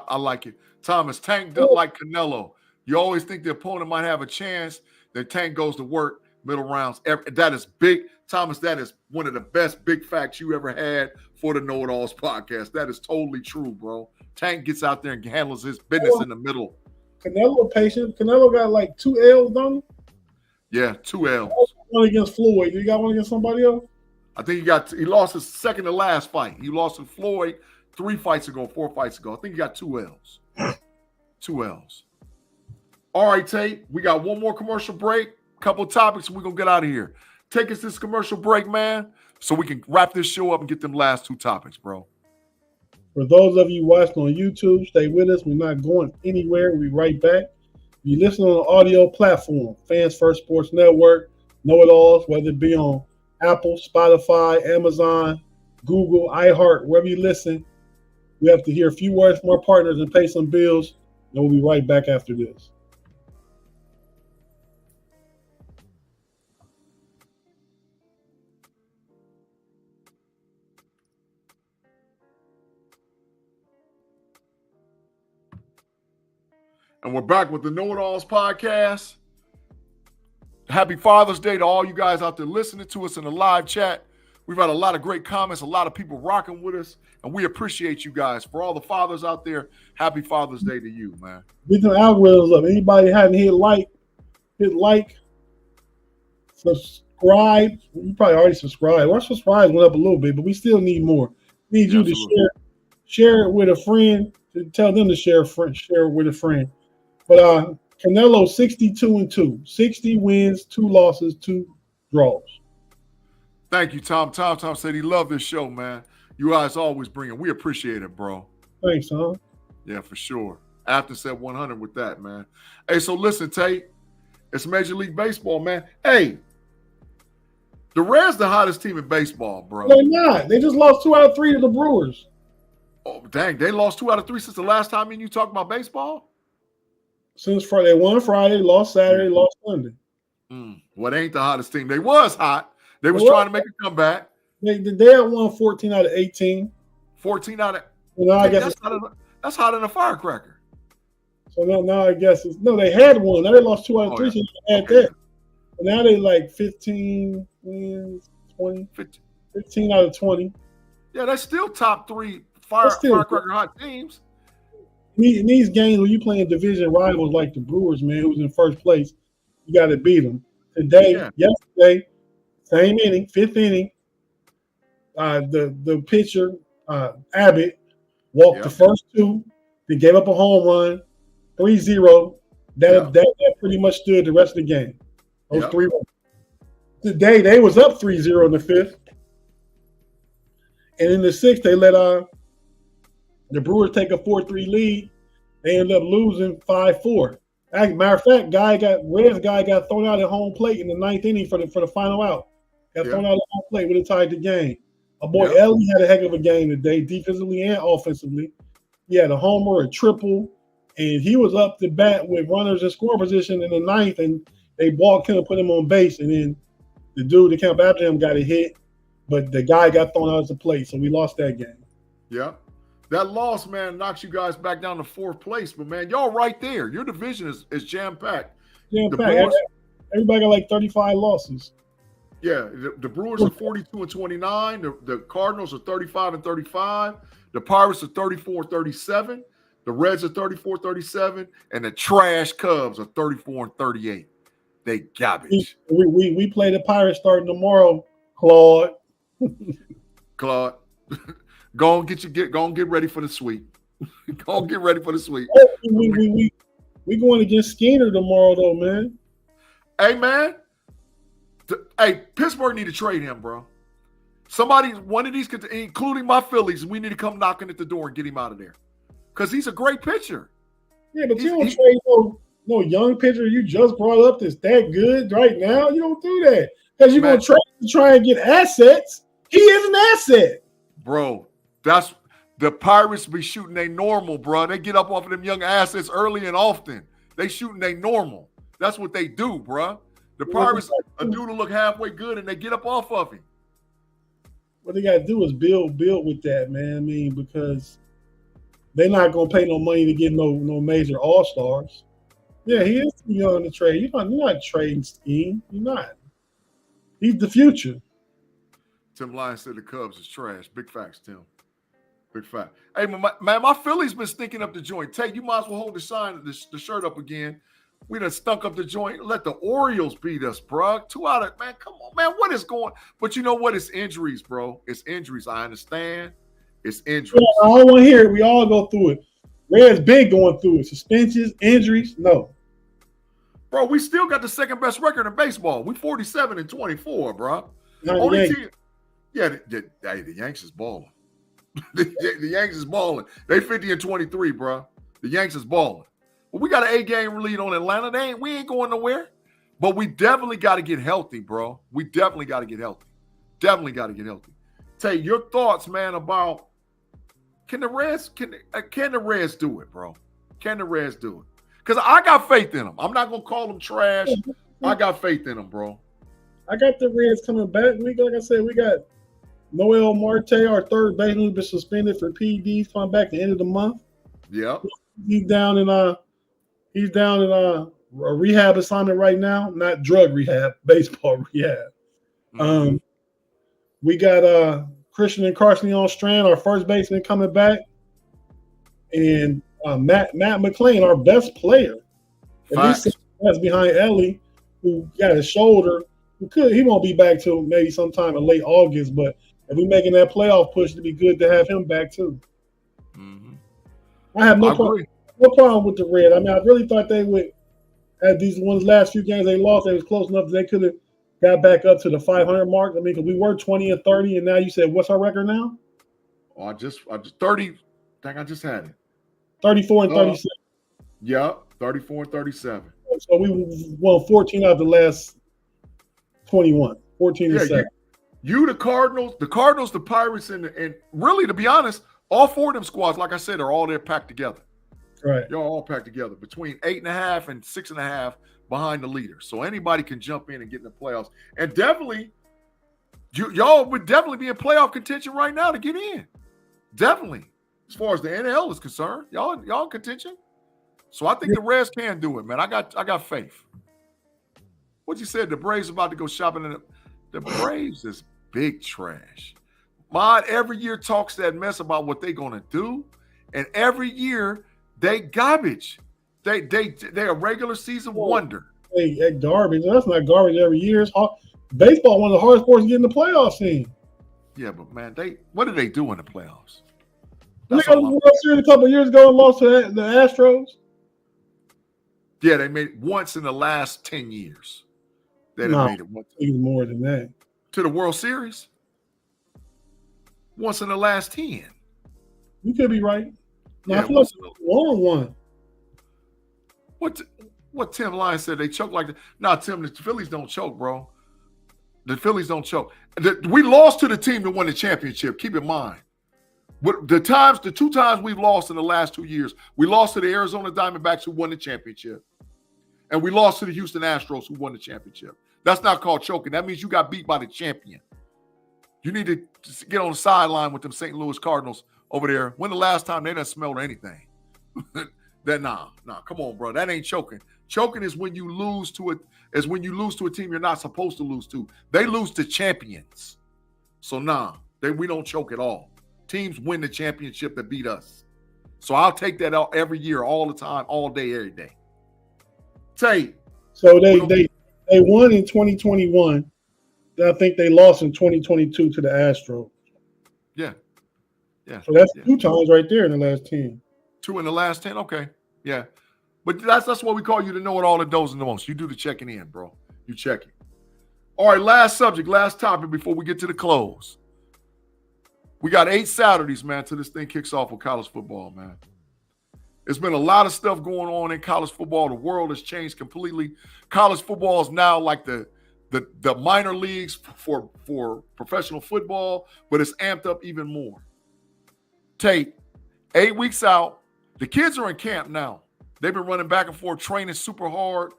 I like it. Thomas, Tank doesn't like Canelo. You always think the opponent might have a chance. Then Tank goes to work middle rounds. That is big. Thomas, that is one of the best big facts you ever had for the KnoItAllZ podcast. That is totally true, bro. Tank gets out there and handles his business in the middle. Canelo patient. Canelo got like 2 L's, don't he? Yeah, 2 L's. One against Floyd. You got one against somebody else? I think he lost his second to last fight. He lost to Floyd 4 fights ago. I think he got 2 L's. 2 L's. All right, Tate, we got one more commercial break, couple topics, and we're going to get out of here. Take us this commercial break, man, so we can wrap this show up and get them last 2 topics, bro. For those of you watching on YouTube, stay with us. We're not going anywhere. We'll be right back. If you listen on the audio platform, Fans First Sports Network, KnoItAllZ, whether it be on Apple, Spotify, Amazon, Google, iHeart, wherever you listen, we have to hear a few words from our partners and pay some bills, and we'll be right back after this. And we're back with the KnoItAllZ podcast. Happy Father's Day to all you guys out there listening to us in the live chat. We've had a lot of great comments, a lot of people rocking with us, and we appreciate you guys. For all the fathers out there, happy Father's Day to you, man. Get the algorithms up. Anybody hadn't hit like, subscribe. You probably already subscribed. Our subscribes went up a little bit, but we still need more. We need you to share it with a friend. To tell them to share it with a friend. But Canelo 62-2, 60 wins, 2 losses, 2 draws. Thank you, Tom. Tom said he loved this show, man. You guys always bring it. We appreciate it, bro. Thanks, huh? Yeah, for sure. After said 100 with that, man. Hey, so listen, Tate. It's Major League Baseball, man. Hey, the Reds the hottest team in baseball, bro. They're not. They just lost 2 out of 3 to the Brewers. Oh, dang. They lost 2 out of 3 since the last time you talked about baseball? Since Friday. They won Friday, lost Saturday, lost Sunday. Well, they ain't the hottest team. They was hot. They was trying to make a comeback. They had won 14 out of 18. 14 out of I guess that's hotter than a firecracker. So now I guess they had one. Now they lost 2 out of 3, so they had that. But now they like 15 wins, 20, 15 out of 20. Yeah, that's still top 3 firecracker hot teams. In these games when you playing division rivals like the Brewers, man, who's in first place, you got to beat them. Yesterday, same inning, 5th inning, the pitcher, Abbott, walked the first 2. They gave up a home run. 3-0. That pretty much stood the rest of the game. Those 3 runs. Today they was up 3-0 in the 5th. And in the 6th, they let the Brewers take a 4-3 lead. They ended up losing 5-4. Matter of fact, Reds guy got thrown out at home plate in the 9th inning for the final out. Got thrown out at home plate, would have tied the game. Our boy Ellie had a heck of a game today, defensively and offensively. He had a homer, a triple, and he was up to bat with runners in scoring position in the 9th, and they walked him and put him on base, and then the dude that came up after him got a hit, but the guy got thrown out of the plate, so we lost that game. Yeah. That loss, man, knocks you guys back down to 4th place. But, man, y'all right there. Your division is jam-packed. Jam-packed. Everybody got like 35 losses. Yeah, the Brewers are 42-29. The Cardinals are 35-35. The Pirates are 34-37. The Reds are 34-37. And the trash Cubs are 34-38. They garbage. We play the Pirates starting tomorrow, Claude. Claude. Go and get ready for the sweep. Go and get ready for the sweep. We going against Skinner tomorrow, though, man. Hey, man. Pittsburgh need to trade him, bro. One of these, including my Phillies, we need to come knocking at the door and get him out of there. Because he's a great pitcher. Yeah, but you don't trade no young pitcher you just brought up that's that good right now. You don't do that. Because you're going to try and get assets. He is an asset. Bro, that's the Pirates be shooting they normal, bro. They get up off of them young assets early and often. They shooting they normal. That's what they do, bro. The Pirates, a dude to look halfway good, and they get up off of him. What they got to do is build with that, man. I mean, because they're not going to pay no money to get no major all-stars. Yeah, he is too young to trade. You're not trading scheme. You're not. He's the future. Tim Lyons said the Cubs is trash. Big facts, Tim. Big fact. Hey, man, my Phillies been stinking up the joint. Tate, you might as well hold the shirt up again. We done stunk up the joint. Let the Orioles beat us, bro. 2 out of, man, come on, man. What is going? But you know what? It's injuries, bro. It's injuries. I understand. It's injuries. I don't want to hear it. We all go through it. Red's been going through it. Suspensions, injuries, no. Bro, we still got the second best record in baseball. We 47-24, bro. Only team. Yeah, the Yanks is balling. the Yanks is balling. They 50-23, bro. The Yanks is balling. But we got an 8-game lead on Atlanta. We ain't going nowhere. But we definitely got to get healthy, bro. We definitely got to get healthy. Definitely got to get healthy. Tay, your thoughts, man, about can the Reds do it, bro? Can the Reds do it? Because I got faith in them. I'm not going to call them trash. I got faith in them, bro. I got the Reds coming back. Like I said, we got Noel Marte, our third baseman, who's been suspended for PEDs, coming back at the end of the month. Yeah. He's down in a rehab assignment right now, not drug rehab, baseball rehab. Mm-hmm. We got Christian and Carson on Strand, our first baseman, coming back, and Matt McClain, our best player. At least that's behind Ellie, who got a shoulder. He won't be back till maybe sometime in late August, but if we're making that playoff push, it'd be good to have him back too. Mm-hmm. I have no problem with the Red. I mean, I really thought they would. At these last few games they lost, they was close enough that they could have got back up to the 500 mark. I mean, because we were 20-30, and now you said, what's our record now? Oh, I just 30. I think I just had it. 34-37. Yeah, 34-37. So we won 14 out of the last 21. 14-7. The Cardinals, the Pirates, and really, to be honest, all 4 of them squads, like I said, are all there packed together. Right. Y'all all packed together between 8.5 and 6.5 behind the leader. So anybody can jump in and get in the playoffs. And definitely, y'all would definitely be in playoff contention right now to get in. Definitely. As far as the NL is concerned, y'all in contention. So I think the Reds can do it, man. I got faith. What you said, the Braves about to go shopping in the Braves is big trash. Mod every year talks that mess about what they're gonna do, and every year they garbage. They a regular season wonder. Hey, garbage. That's not garbage every year. It's hard. Baseball, one of the hardest sports to get in the playoff scene. Yeah, but man, what do they do in the playoffs? They got the World Series a couple of years ago and lost to the Astros. Yeah, they made it once in the last 10 years. They No, made it once. even more than that. To the World Series? Once in the last 10. You could be right. No, Yeah, I feel like once in the, wrong one. what Tim Lyons said, they choke like that. Nah, Tim, the Phillies don't choke, bro. The Phillies don't choke. We lost to the team that won the championship. Keep in mind. The 2 times we've lost in the last 2 years, we lost to the Arizona Diamondbacks who won the championship. And we lost to the Houston Astros who won the championship. That's not called choking. That means you got beat by the champion. You need to get on the sideline with them St. Louis Cardinals over there. When the last time they done smelled anything? Nah, come on, bro. That ain't choking. Choking is when you lose to a team you're not supposed to lose to. They lose to champions. So we don't choke at all. Teams win the championship that beat us. So I'll take that out every year, all the time, all day, every day. Tate. So they won in 2021. I think they lost in 2022 to the Astros. Yeah. So that's 2 times right there in the last 10. 2 in the last 10? Okay. Yeah. But that's what we call you to know it all, the does and the most. You do the checking in, bro. You check it. All right, last subject, last topic before we get to the close. We got 8 Saturdays, man, till this thing kicks off with college football, man. There's been a lot of stuff going on in college football. The world has changed completely. College football is now like the minor leagues for professional football, but it's amped up even more. Tate, 8 weeks out, the kids are in camp now. They've been running back and forth, training super hard,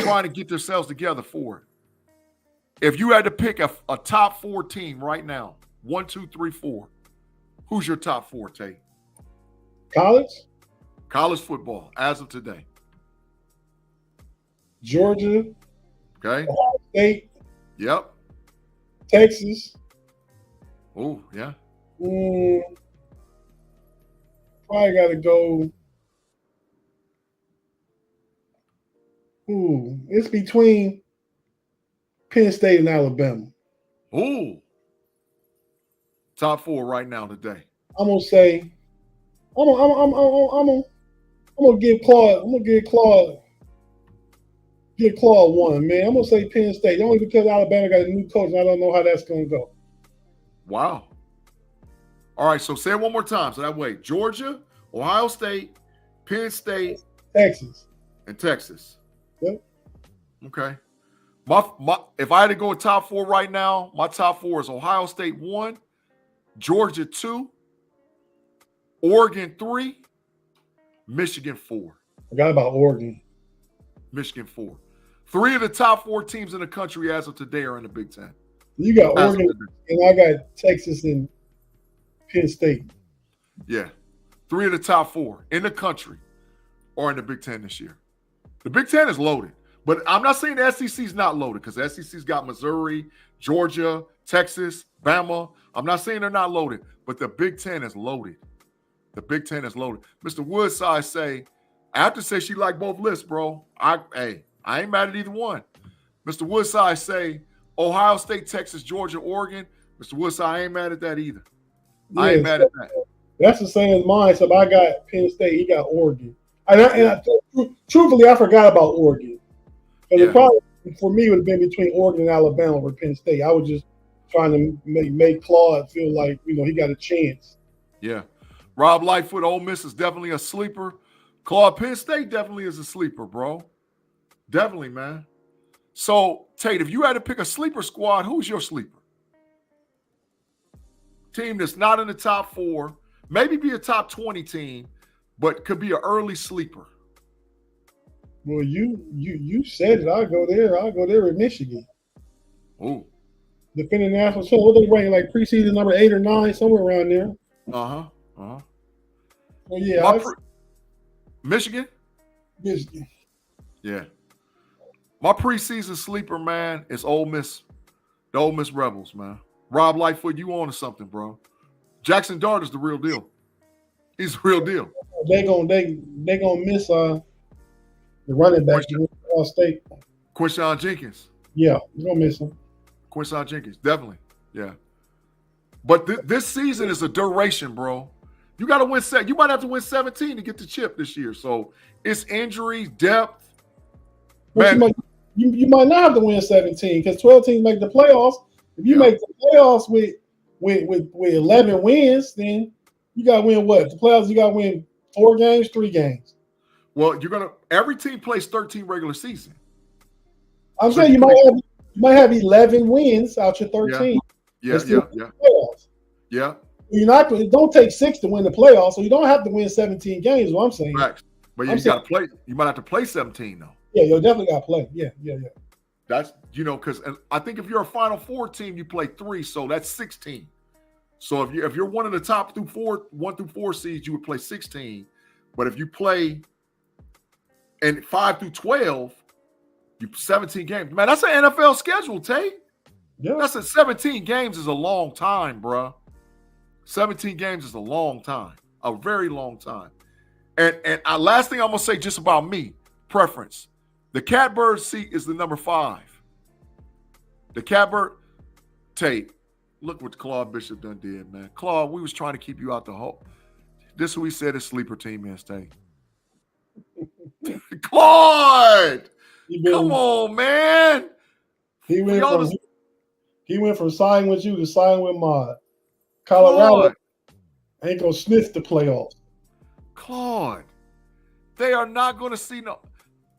trying to get themselves together for it. If you had to pick a top 4 team right now, 1, 2, 3, 4, who's your top 4, Tate? College football, as of today. Georgia. Okay. Ohio State. Yep. Texas. Oh, yeah. Probably got to go. It's between Penn State and Alabama. Ooh. Top 4 right now today. I'm gonna say, I'm gonna give Claude 1, man. I'm gonna say Penn State only because Alabama got a new coach and I don't know how that's gonna go. Wow. All right, so say it one more time. So that way, Georgia, Ohio State, Penn State, Texas, and Texas. Yep. Okay. If I had to go with top 4 right now, my top 4 is Ohio State 1, Georgia 2, Oregon 3, Michigan 4. Forgot about Oregon. Michigan 4. 3 of the top 4 teams in the country as of today are in the Big Ten. You got Oregon, and I got Texas and Penn State. Yeah. 3 of the top 4 in the country are in the Big Ten this year. The Big Ten is loaded. But I'm not saying the SEC is not loaded because the SEC's got Missouri, Georgia, Texas, Bama. I'm not saying they're not loaded, but the Big Ten is loaded. The Big Ten is loaded. Mr. Woodside say, I have to say she liked both lists, bro. I ain't mad at either one. Mr. Woodside say Ohio State, Texas, Georgia, Oregon. Mr. Woodside, I ain't mad at that either. Yeah, I ain't mad at that. That's the same as mine. So I got Penn State. He got Oregon. Truthfully, I forgot about Oregon. It probably, for me, would have been between Oregon and Alabama or Penn State. I was just trying to make Claude feel like, he got a chance. Yeah. Rob Lightfoot, Ole Miss is definitely a sleeper. Claude, Penn State definitely is a sleeper, bro. Definitely, man. So, Tate, if you had to pick a sleeper squad, who's your sleeper? Team that's not in the top 4, maybe be a top 20 team, but could be an early sleeper. Well, you said it. I'll go there with Michigan. Ooh. Defending national champion. What they ranking, like preseason number 8 or 9, somewhere around there. Well, yeah. Michigan? Michigan. Yeah. My preseason sleeper, man, is Ole Miss. The Ole Miss Rebels, man. Rob Lightfoot, you on to something, bro. Jackson Dart is the real deal. He's the real deal. They gonna miss the running back from Ohio State. Quinshawn Jenkins. Yeah, you're gonna miss him. Quinshawn Jenkins, definitely. Yeah. But this season is a duration, bro. You got to win set. You might have to win 17 to get the chip this year. So it's injuries, depth. But Man, you might not have to win 17 because 12 teams make the playoffs. If you make the playoffs with 11 wins, then you got to win what? The playoffs, you got to win 4 games, 3 games. well, every team plays 13 regular season. I'm saying you might have 11 wins out your 13. Yeah. Playoffs. Yeah. You're not. It don't take 6 to win the playoffs, so you don't have to win 17 games. Is what I'm saying. Right. But you got to play. You might have to play 17 though. Yeah, you definitely got to play. Yeah. That's because I think if you're a Final Four team, you play 3, so that's 16. So if you're one of the top 1 through 4 seeds, you would play 16. But if you play in 5 through 12, you 17 games. Man, that's an NFL schedule, Tate. Yeah. That's 17 games is a long time, bro. 17 games is a long time, a very long time. And last thing I'm gonna say just about me, preference. The Catbird seat is the number 5. The Catbird, Tate. Look what Claude Bishop done did, man. Claude, we was trying to keep you out the hole. This is who he said his sleeper team is, Tate. Claude, come on, man. He went from siding with you to siding with Mod. Colorado ain't gonna sniff the playoffs. Claude, they are not gonna see no.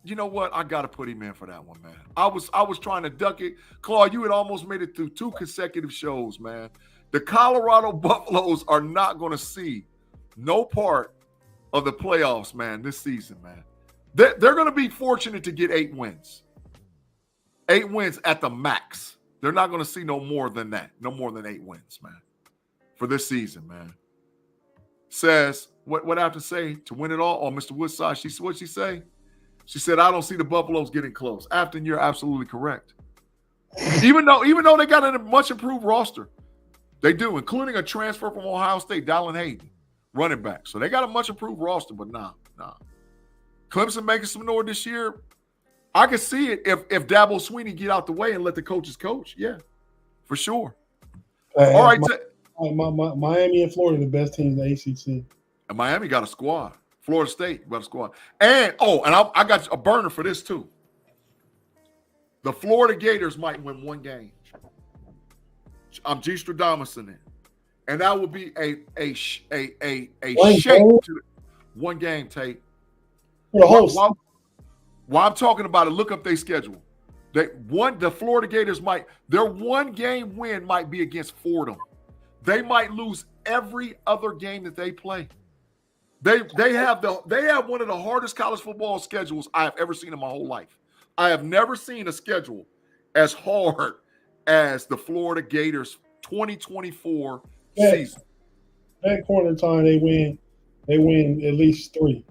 You know what? I gotta put him in for that one, man. I was trying to duck it. Claude, you had almost made it through 2 consecutive shows, man. The Colorado Buffaloes are not gonna see no part of the playoffs, man, this season, man. They're gonna be fortunate to get 8 wins. 8 wins at the max. They're not gonna see no more than that. No more than 8 wins, man. For this season, man. Says, what I have to say to win it all? Oh, Mr. Woodside, what'd she say? She said, I don't see the Buffaloes getting close. Afton, you're absolutely correct. Even though they got a much improved roster. They do, including a transfer from Ohio State, Dallin Hayden, running back. So they got a much improved roster, but nah. Clemson making some noise this year. I could see it if Dabo Swinney get out the way and let the coaches coach. Yeah, for sure. All right. Miami and Florida, the best teams in the ACC. And Miami got a squad. Florida State got a squad. And I got a burner for this too. The Florida Gators might win 1 game. I'm G. Stradamus in it. And that would be a shake to 1 game, Tate. While I'm talking about it, look up their schedule. The Florida Gators their 1 game win might be against Fordham. They might lose every other game that they play. They have one of the hardest college football schedules I have ever seen in my whole life. I have never seen a schedule as hard as the Florida Gators 2024 season. At quarter time, they win at least 3.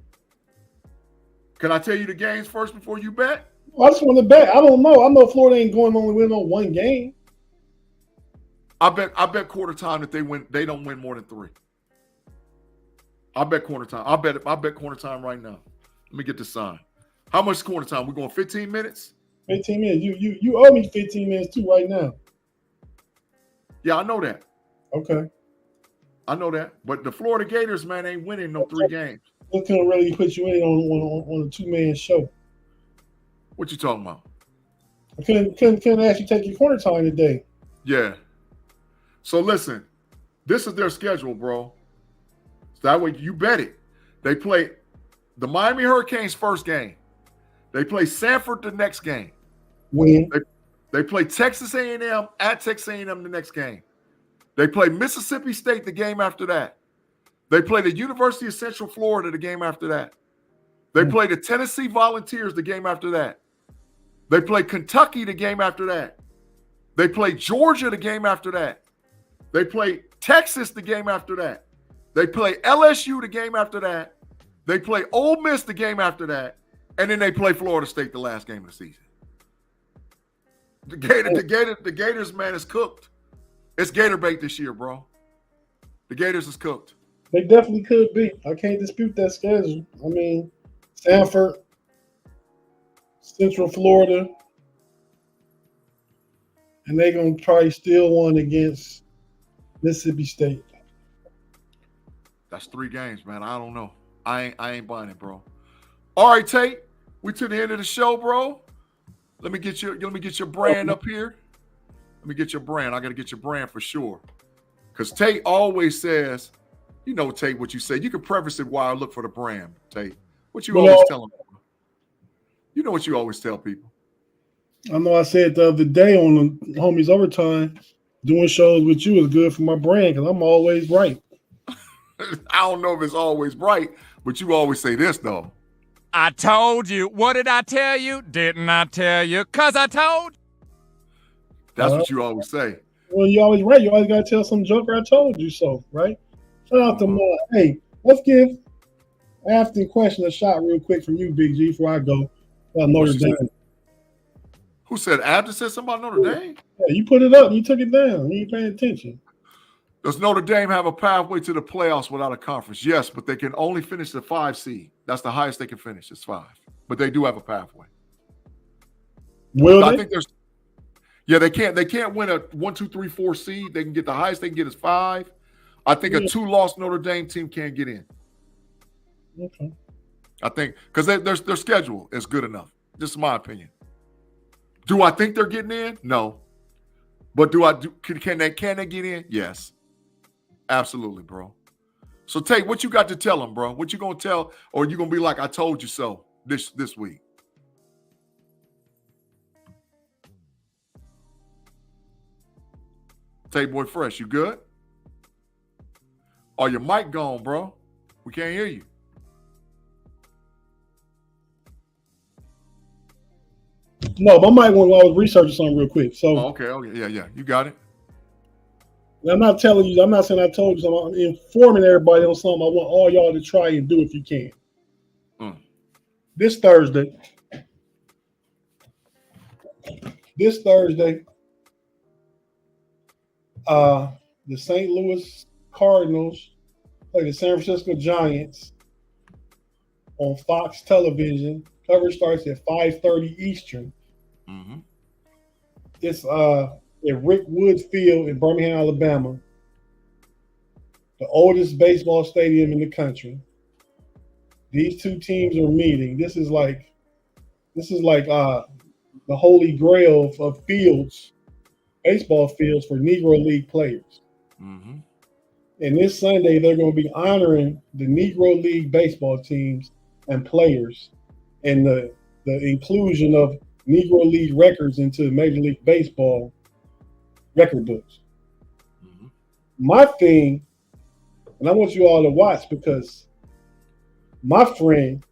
Can I tell you the games first before you bet? I just want to bet. I don't know. I know Florida ain't going to only win on 1 game. I bet quarter time that they don't win more than 3. I bet quarter time. I bet quarter time right now. Let me get the sign. How much is quarter time? We're going 15 minutes? 15 minutes. You owe me 15 minutes too right now. Yeah, I know that. Okay. I know that. But the Florida Gators, man, ain't winning no 3 games. What can really put you in on a 2-man show? What you talking about? I couldn't actually take your quarter time today. Yeah. So listen, this is their schedule, bro. So that way you bet it. They play the Miami Hurricanes first game. They play Sanford the next game. Win. They play Texas A&M at Texas A&M the next game. They play Mississippi State the game after that. They play the University of Central Florida the game after that. They play the Tennessee Volunteers the game after that. They play Kentucky the game after that. They play Georgia the game after that. They play Texas the game after that. They play LSU the game after that. They play Ole Miss the game after that. And then they play Florida State the last game of the season. The Gators, man, is cooked. It's Gator bait this year, bro. The Gators is cooked. They definitely could be. I can't dispute that schedule. I mean, Sanford, Central Florida, and they're going to probably steal one against Mississippi State. That's 3 games, man. I don't know. I ain't buying it, bro. All right, Tate. We to the end of the show, bro. Let me get your brand up here. Let me get your brand. I got to get your brand for sure. Because Tate always says, you know, Tate, what you say. You can preface it while I look for the brand, Tate. What you always tell them. You know what you always tell people. I know I said the other day on the Homies Overtime, doing shows with you is good for my brand because I'm always right. I don't know if it's always right, but you always say this, though. I told you. What did I tell you? Didn't I tell you? Because I told you. That's what you always say. Well, you always right. You always got to tell some joker I told you so, right? Shout out to hey, let's give after the question a shot real quick from you, Big G, before I go. Notre Dame. Who said Abden said something about Notre Dame? Yeah, you put it up. You took it down. You ain't paying attention. Does Notre Dame have a pathway to the playoffs without a conference? Yes, but they can only finish the 5 seed. That's the highest they can finish. It's 5. But they do have a pathway. Will I they? think there's they can't win a 1, 2, 3, 4 seed. They can get the highest they can get is 5. I think a 2-loss Notre Dame team can't get in. Okay. I think because their schedule is good enough. This is my opinion. Do I think they're getting in? No. But can they get in? Yes. Absolutely, bro. So Tate, what you got to tell them, bro? What you gonna tell, or you gonna be like, I told you so this week? Tate Boy Fresh, you good? Oh, your mic gone, bro. We can't hear you. No, but I was researching something real quick. So okay, yeah, you got it. I'm not telling you. I'm not saying I told you something. I'm informing everybody on something I want all y'all to try and do if you can. This Thursday, the St. Louis Cardinals play the San Francisco Giants on Fox Television. Coverage starts at 5:30 Eastern. Mm-hmm. It's at Rick Woods Field in Birmingham, Alabama, the oldest baseball stadium in the country. These two teams are meeting. This is like the holy grail of fields, baseball fields for Negro League players. Mm-hmm. And this Sunday, they're going to be honoring the Negro League baseball teams and players and the inclusion of Negro League records into Major League Baseball record books. Mm-hmm. My thing, and I want you all to watch because my friend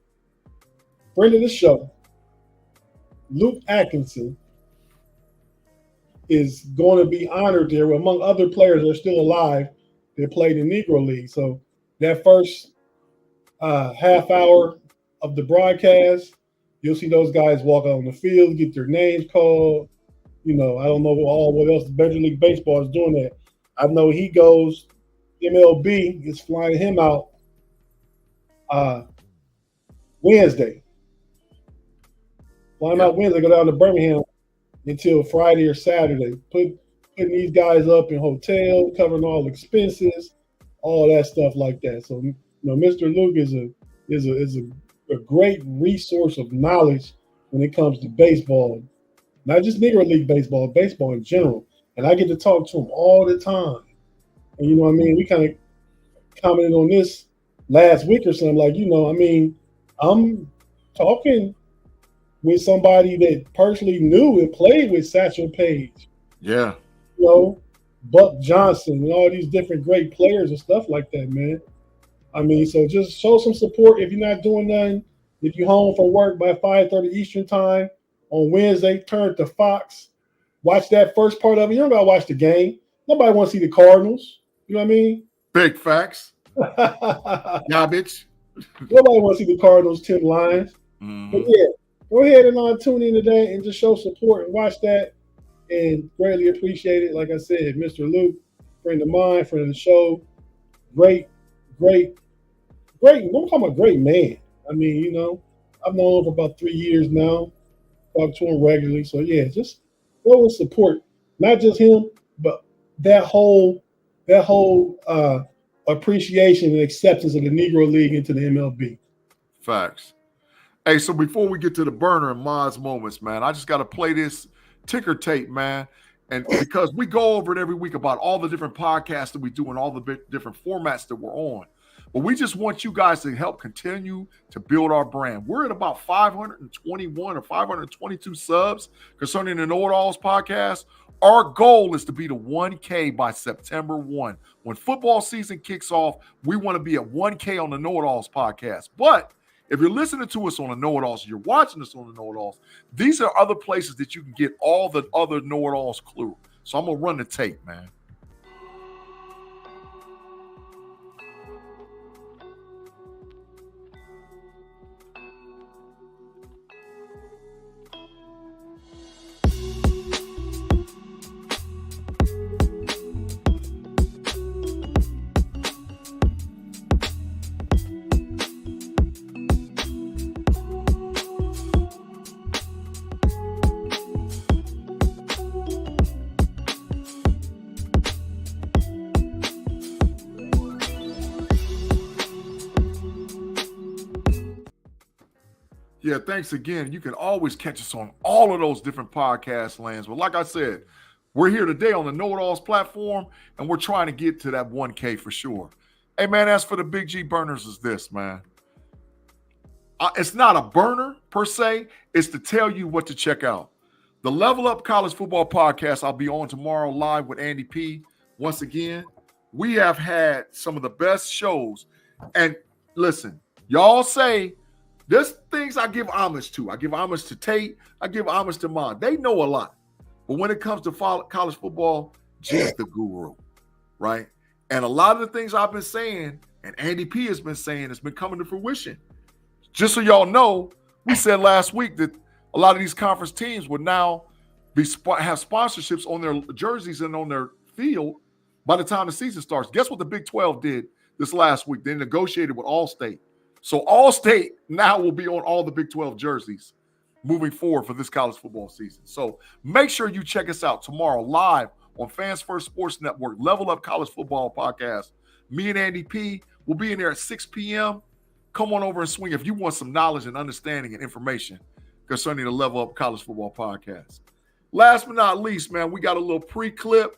of the show, Luke Atkinson, is going to be honored there among other players that are still alive that played in Negro League. So that first half hour of the broadcast, you'll see those guys walk out on the field, get their names called. You know, I don't know what else Major League Baseball is doing that. I know he goes, MLB is flying him out Wednesday. Flying out Wednesday, go down to Birmingham until Friday or Saturday. Putting these guys up in hotels, covering all expenses, all that stuff like that. So, you know, Mr. Luke is a great resource of knowledge when it comes to baseball. Not just Negro League baseball, baseball in general. And I get to talk to him all the time. And you know what I mean? We kind of commented on this last week or something. Like, you know, I mean, I'm talking with somebody that personally knew and played with Satchel Paige. Yeah. You know, Buck Johnson and all these different great players and stuff like that, man. I mean, so just show some support if you're not doing nothing. If you're home from work by 5:30 Eastern time on Wednesday, turn to Fox. Watch that first part of it. You don't got to watch the game. Nobody wants to see the Cardinals. You know what I mean? Big facts. Garbage. Nobody wants to see the Cardinals 10 Lions. Mm-hmm. But yeah, go ahead and tune in today and just show support and watch that. And greatly appreciate it. Like I said, Mr. Luke, friend of mine, friend of the show. Great. I'm talking about great man. I mean, you know, I've known him for about 3 years now. Talk to him regularly. So yeah, just go and support not just him, but that whole appreciation and acceptance of the Negro League into the MLB. Facts. Hey, so before we get to the burner and Mod's moments, man, I just got to play this ticker tape, man. And because we go over it every week about all the different podcasts that we do and all the different formats that we're on. But we just want you guys to help continue to build our brand. We're at about 521 or 522 subs concerning the KnoItAllZ podcast. Our goal is to be to 1K by September 1. When football season kicks off, we want to be at 1K on the KnoItAllZ podcast. But if you're listening to us on the KnoItAllZ, you're watching us on the KnoItAllZ, these are other places that you can get all the other KnoItAllZ clue. So I'm going to run the tape, man. Yeah, thanks again. You can always catch us on all of those different podcast lands. But like I said, we're here today on the KnoItAllZ platform, and we're trying to get to that 1K for sure. Hey, man, as for the Big G burners is this, man. It's not a burner per se. It's to tell you what to check out. The Level Up College Football Podcast, I'll be on tomorrow live with Andy P. Once again, we have had some of the best shows. And listen, y'all say, there's things I give homage to. I give homage to Tate. I give homage to Mon. They know a lot. But when it comes to college football, G's the guru, right? And a lot of the things I've been saying and Andy P has been saying has been coming to fruition. Just so y'all know, we said last week that a lot of these conference teams would now have sponsorships on their jerseys and on their field by the time the season starts. Guess what the Big 12 did this last week? They negotiated with Allstate. So Allstate now will be on all the Big 12 jerseys moving forward for this college football season. So make sure you check us out tomorrow live on Fans First Sports Network, Level Up College Football Podcast. Me and Andy P will be in there at 6 p.m. Come on over and swing if you want some knowledge and understanding and information concerning the Level Up College Football Podcast. Last but not least, man, we got a little pre-clip,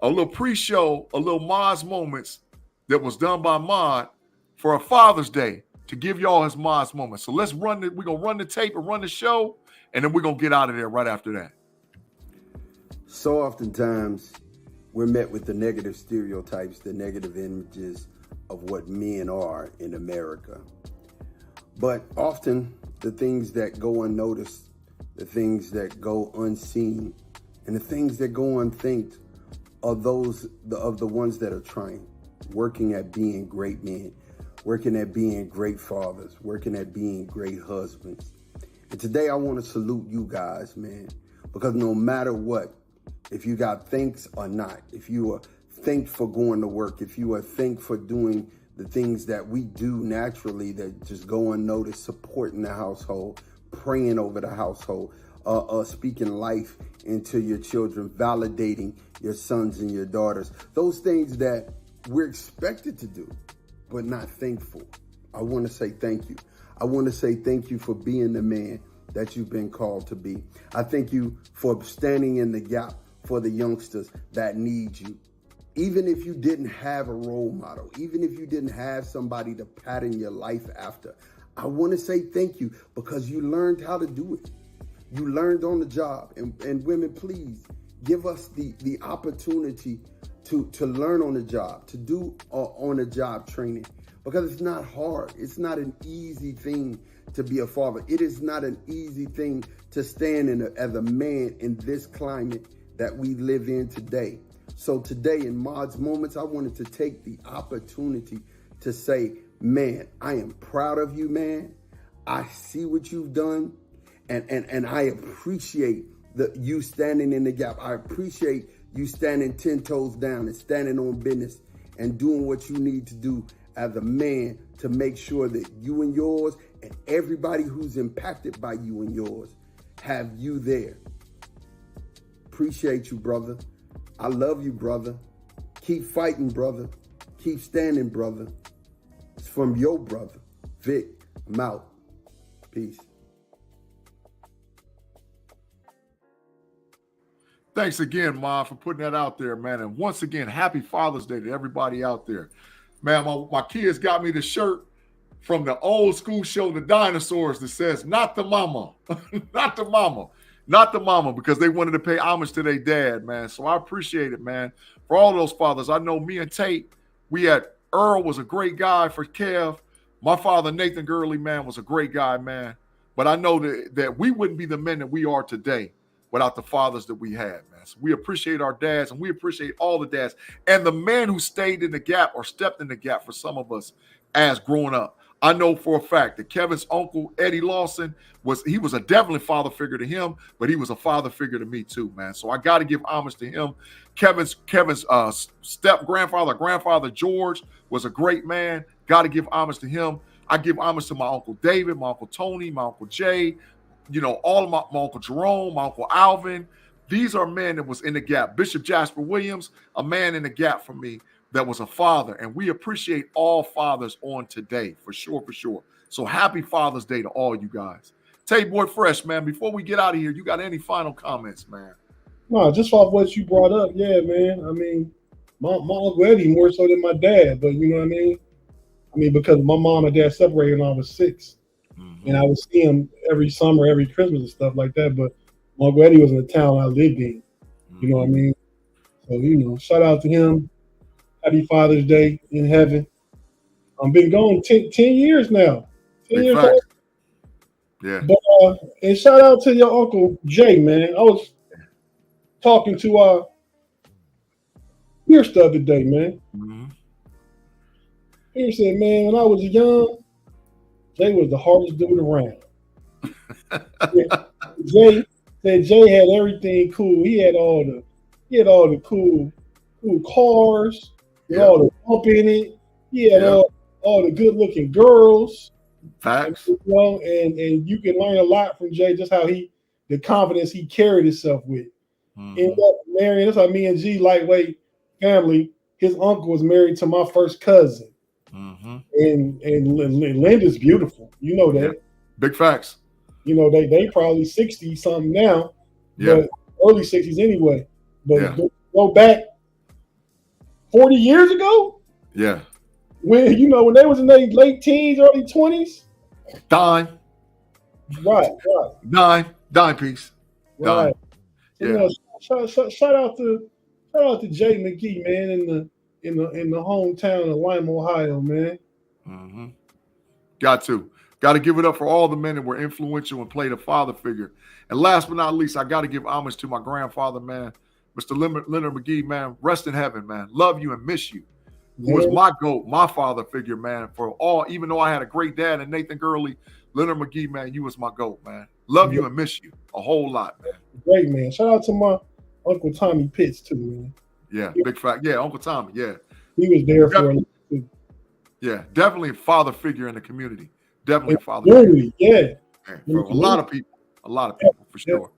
a little pre-show, a little Mod's Moments that was done by Mod for a Father's Day to give y'all his Mod's Moments. So let's run it. We're going to run the tape and run the show, and then we're going to get out of there right after that. So oftentimes, we're met with the negative stereotypes, the negative images of what men are in America. But often, the things that go unnoticed, the things that go unseen, and the things that go unthinked are those of the ones that are trying, working at being great men, working at being great fathers, working at being great husbands. And today I want to salute you guys, man, because no matter what, if you got thanks or not, if you are thanked for going to work, if you are thanked for doing the things that we do naturally that just go unnoticed, supporting the household, praying over the household, speaking life into your children, validating your sons and your daughters, those things that we're expected to do, but not thankful. I want to say thank you. I want to say thank you for being the man that you've been called to be. I thank you for standing in the gap for the youngsters that need you. Even if you didn't have a role model, even if you didn't have somebody to pattern your life after, I want to say thank you because you learned how to do it. You learned on the job. And women, please give us the opportunity to learn on the job, to do on the job training, because it's not hard. It's not an easy thing to be a father. It is not an easy thing to stand as a man in this climate that we live in today. So today in Mod's Moments, I wanted to take the opportunity to say, man, I am proud of you, man. I see what you've done, and I appreciate you standing in the gap. I appreciate you standing 10 toes down and standing on business and doing what you need to do as a man to make sure that you and yours and everybody who's impacted by you and yours have you there. Appreciate you, brother. I love you, brother. Keep fighting, brother. Keep standing, brother. It's from your brother, Vic. I'm out. Peace. Thanks again, Mom, for putting that out there, man. And once again, happy Father's Day to everybody out there. Man, my kids got me the shirt from the old school show, The Dinosaurs, that says, not the mama, not the mama, not the mama, because they wanted to pay homage to their dad, man. So I appreciate it, man. For all those fathers, I know me and Tate, Earl was a great guy for Kev. My father, Nathan Gurley, man, was a great guy, man. But I know that we wouldn't be the men that we are today without the fathers that we had, man. So we appreciate our dads, and we appreciate all the dads and the men who stayed in the gap or stepped in the gap for some of us as growing up. I know for a fact that Kevin's uncle, Eddie Lawson, was a definitely father figure to him, but he was a father figure to me too, man. So I got to give homage to him. Kevin's grandfather George was a great man. Got to give homage to him. I give homage to my Uncle David, my Uncle Tony, my Uncle Jay, all of my Uncle Jerome, my Uncle Alvin. These are men that was in the gap. Bishop Jasper Williams, a man in the gap for me that was a father. And we appreciate all fathers on today, for sure, for sure. So happy Father's Day to all you guys. Tate Boy Fresh, man, before we get out of here, you got any final comments, man? No, just off what you brought up, yeah, man. I mean, my Uncle Eddie more so than my dad, but you know what I mean? I mean, because my mom and dad separated when I was 6. Mm-hmm. And I would see him every summer, every Christmas and stuff like that. But my Uncle Eddie was in the town I lived in. You know what I mean? So, shout out to him. Happy Father's Day in heaven. I've been going 10 years now. 10 years old. Yeah. But and shout out to your Uncle Jay, man. I was talking to Pierce the other day, man. Mm-hmm. Pierce said, man, when I was young, Jay was the hardest dude around. Jay had everything cool. He had all the cool cars, all the bump in it. He had all the good looking girls. Facts. And you can learn a lot from Jay, just how the confidence he carried himself with. Mm-hmm. Ended up marrying, that's how me and G lightweight family. His uncle was married to my first cousin. Mm-hmm. And Linda's beautiful. You know that. Yeah. Big facts. They probably 60 something now, but early 60s anyway. But go back 40 years ago. Yeah. When they was in their late teens, early 20s. Dime. Right. Dime piece. Right. Yeah. Shout out to Jay McGee, man, in the hometown of Lima, Ohio, man. Mm-hmm. Got to give it up for all the men that were influential and played a father figure. And last but not least, I got to give homage to my grandfather, man, Mr. Leonard McGee, man. Rest in heaven, man. Love you and miss you. Who was my GOAT, my father figure, man. For all, even though I had a great dad and Nathan Gurley, Leonard McGee, man, you was my GOAT, man. Love you and miss you a whole lot, man. Great, man. Shout out to my Uncle Tommy Pitts, too, man. Yeah, big fact. Yeah, Uncle Tommy, yeah. He was there for a too. Yeah, definitely a father figure in the community. Definitely a father figure. Yeah. For a lot of people, for sure.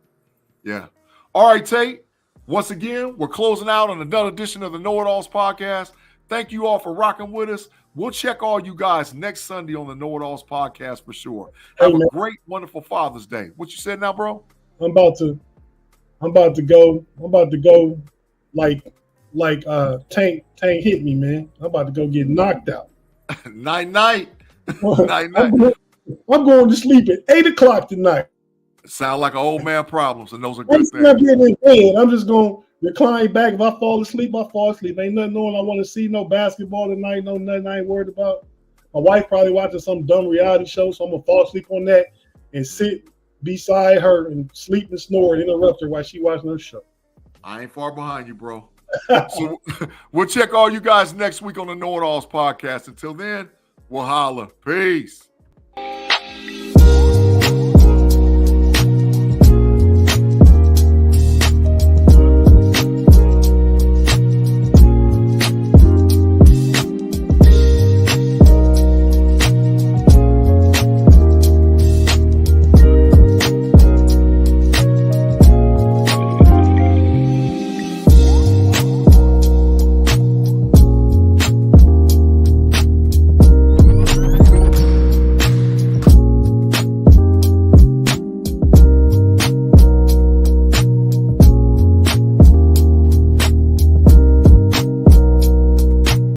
Yeah. All right, Tate. Once again, we're closing out on another edition of the KnoItAllZ podcast. Thank you all for rocking with us. We'll check all you guys next Sunday on the KnoItAllZ podcast for sure. Have a great, wonderful Father's Day. What you said now, bro? I'm about to go like Tank hit me, man. I'm about to go get knocked out. Night. I'm going to sleep at 8:00 tonight. Sound like an old man problems, and those are good things. I'm getting in bed. I'm just going to recline back. If I fall asleep, I fall asleep. Ain't nothing on I want to see. No basketball tonight. No nothing I ain't worried about. My wife probably watching some dumb reality show, so I'm going to fall asleep on that and sit beside her and sleep and snore and interrupt her while she watching her show. I ain't far behind you, bro. So we'll check all you guys next week on the KnoItAllZ podcast. Until then, we'll holla. Peace.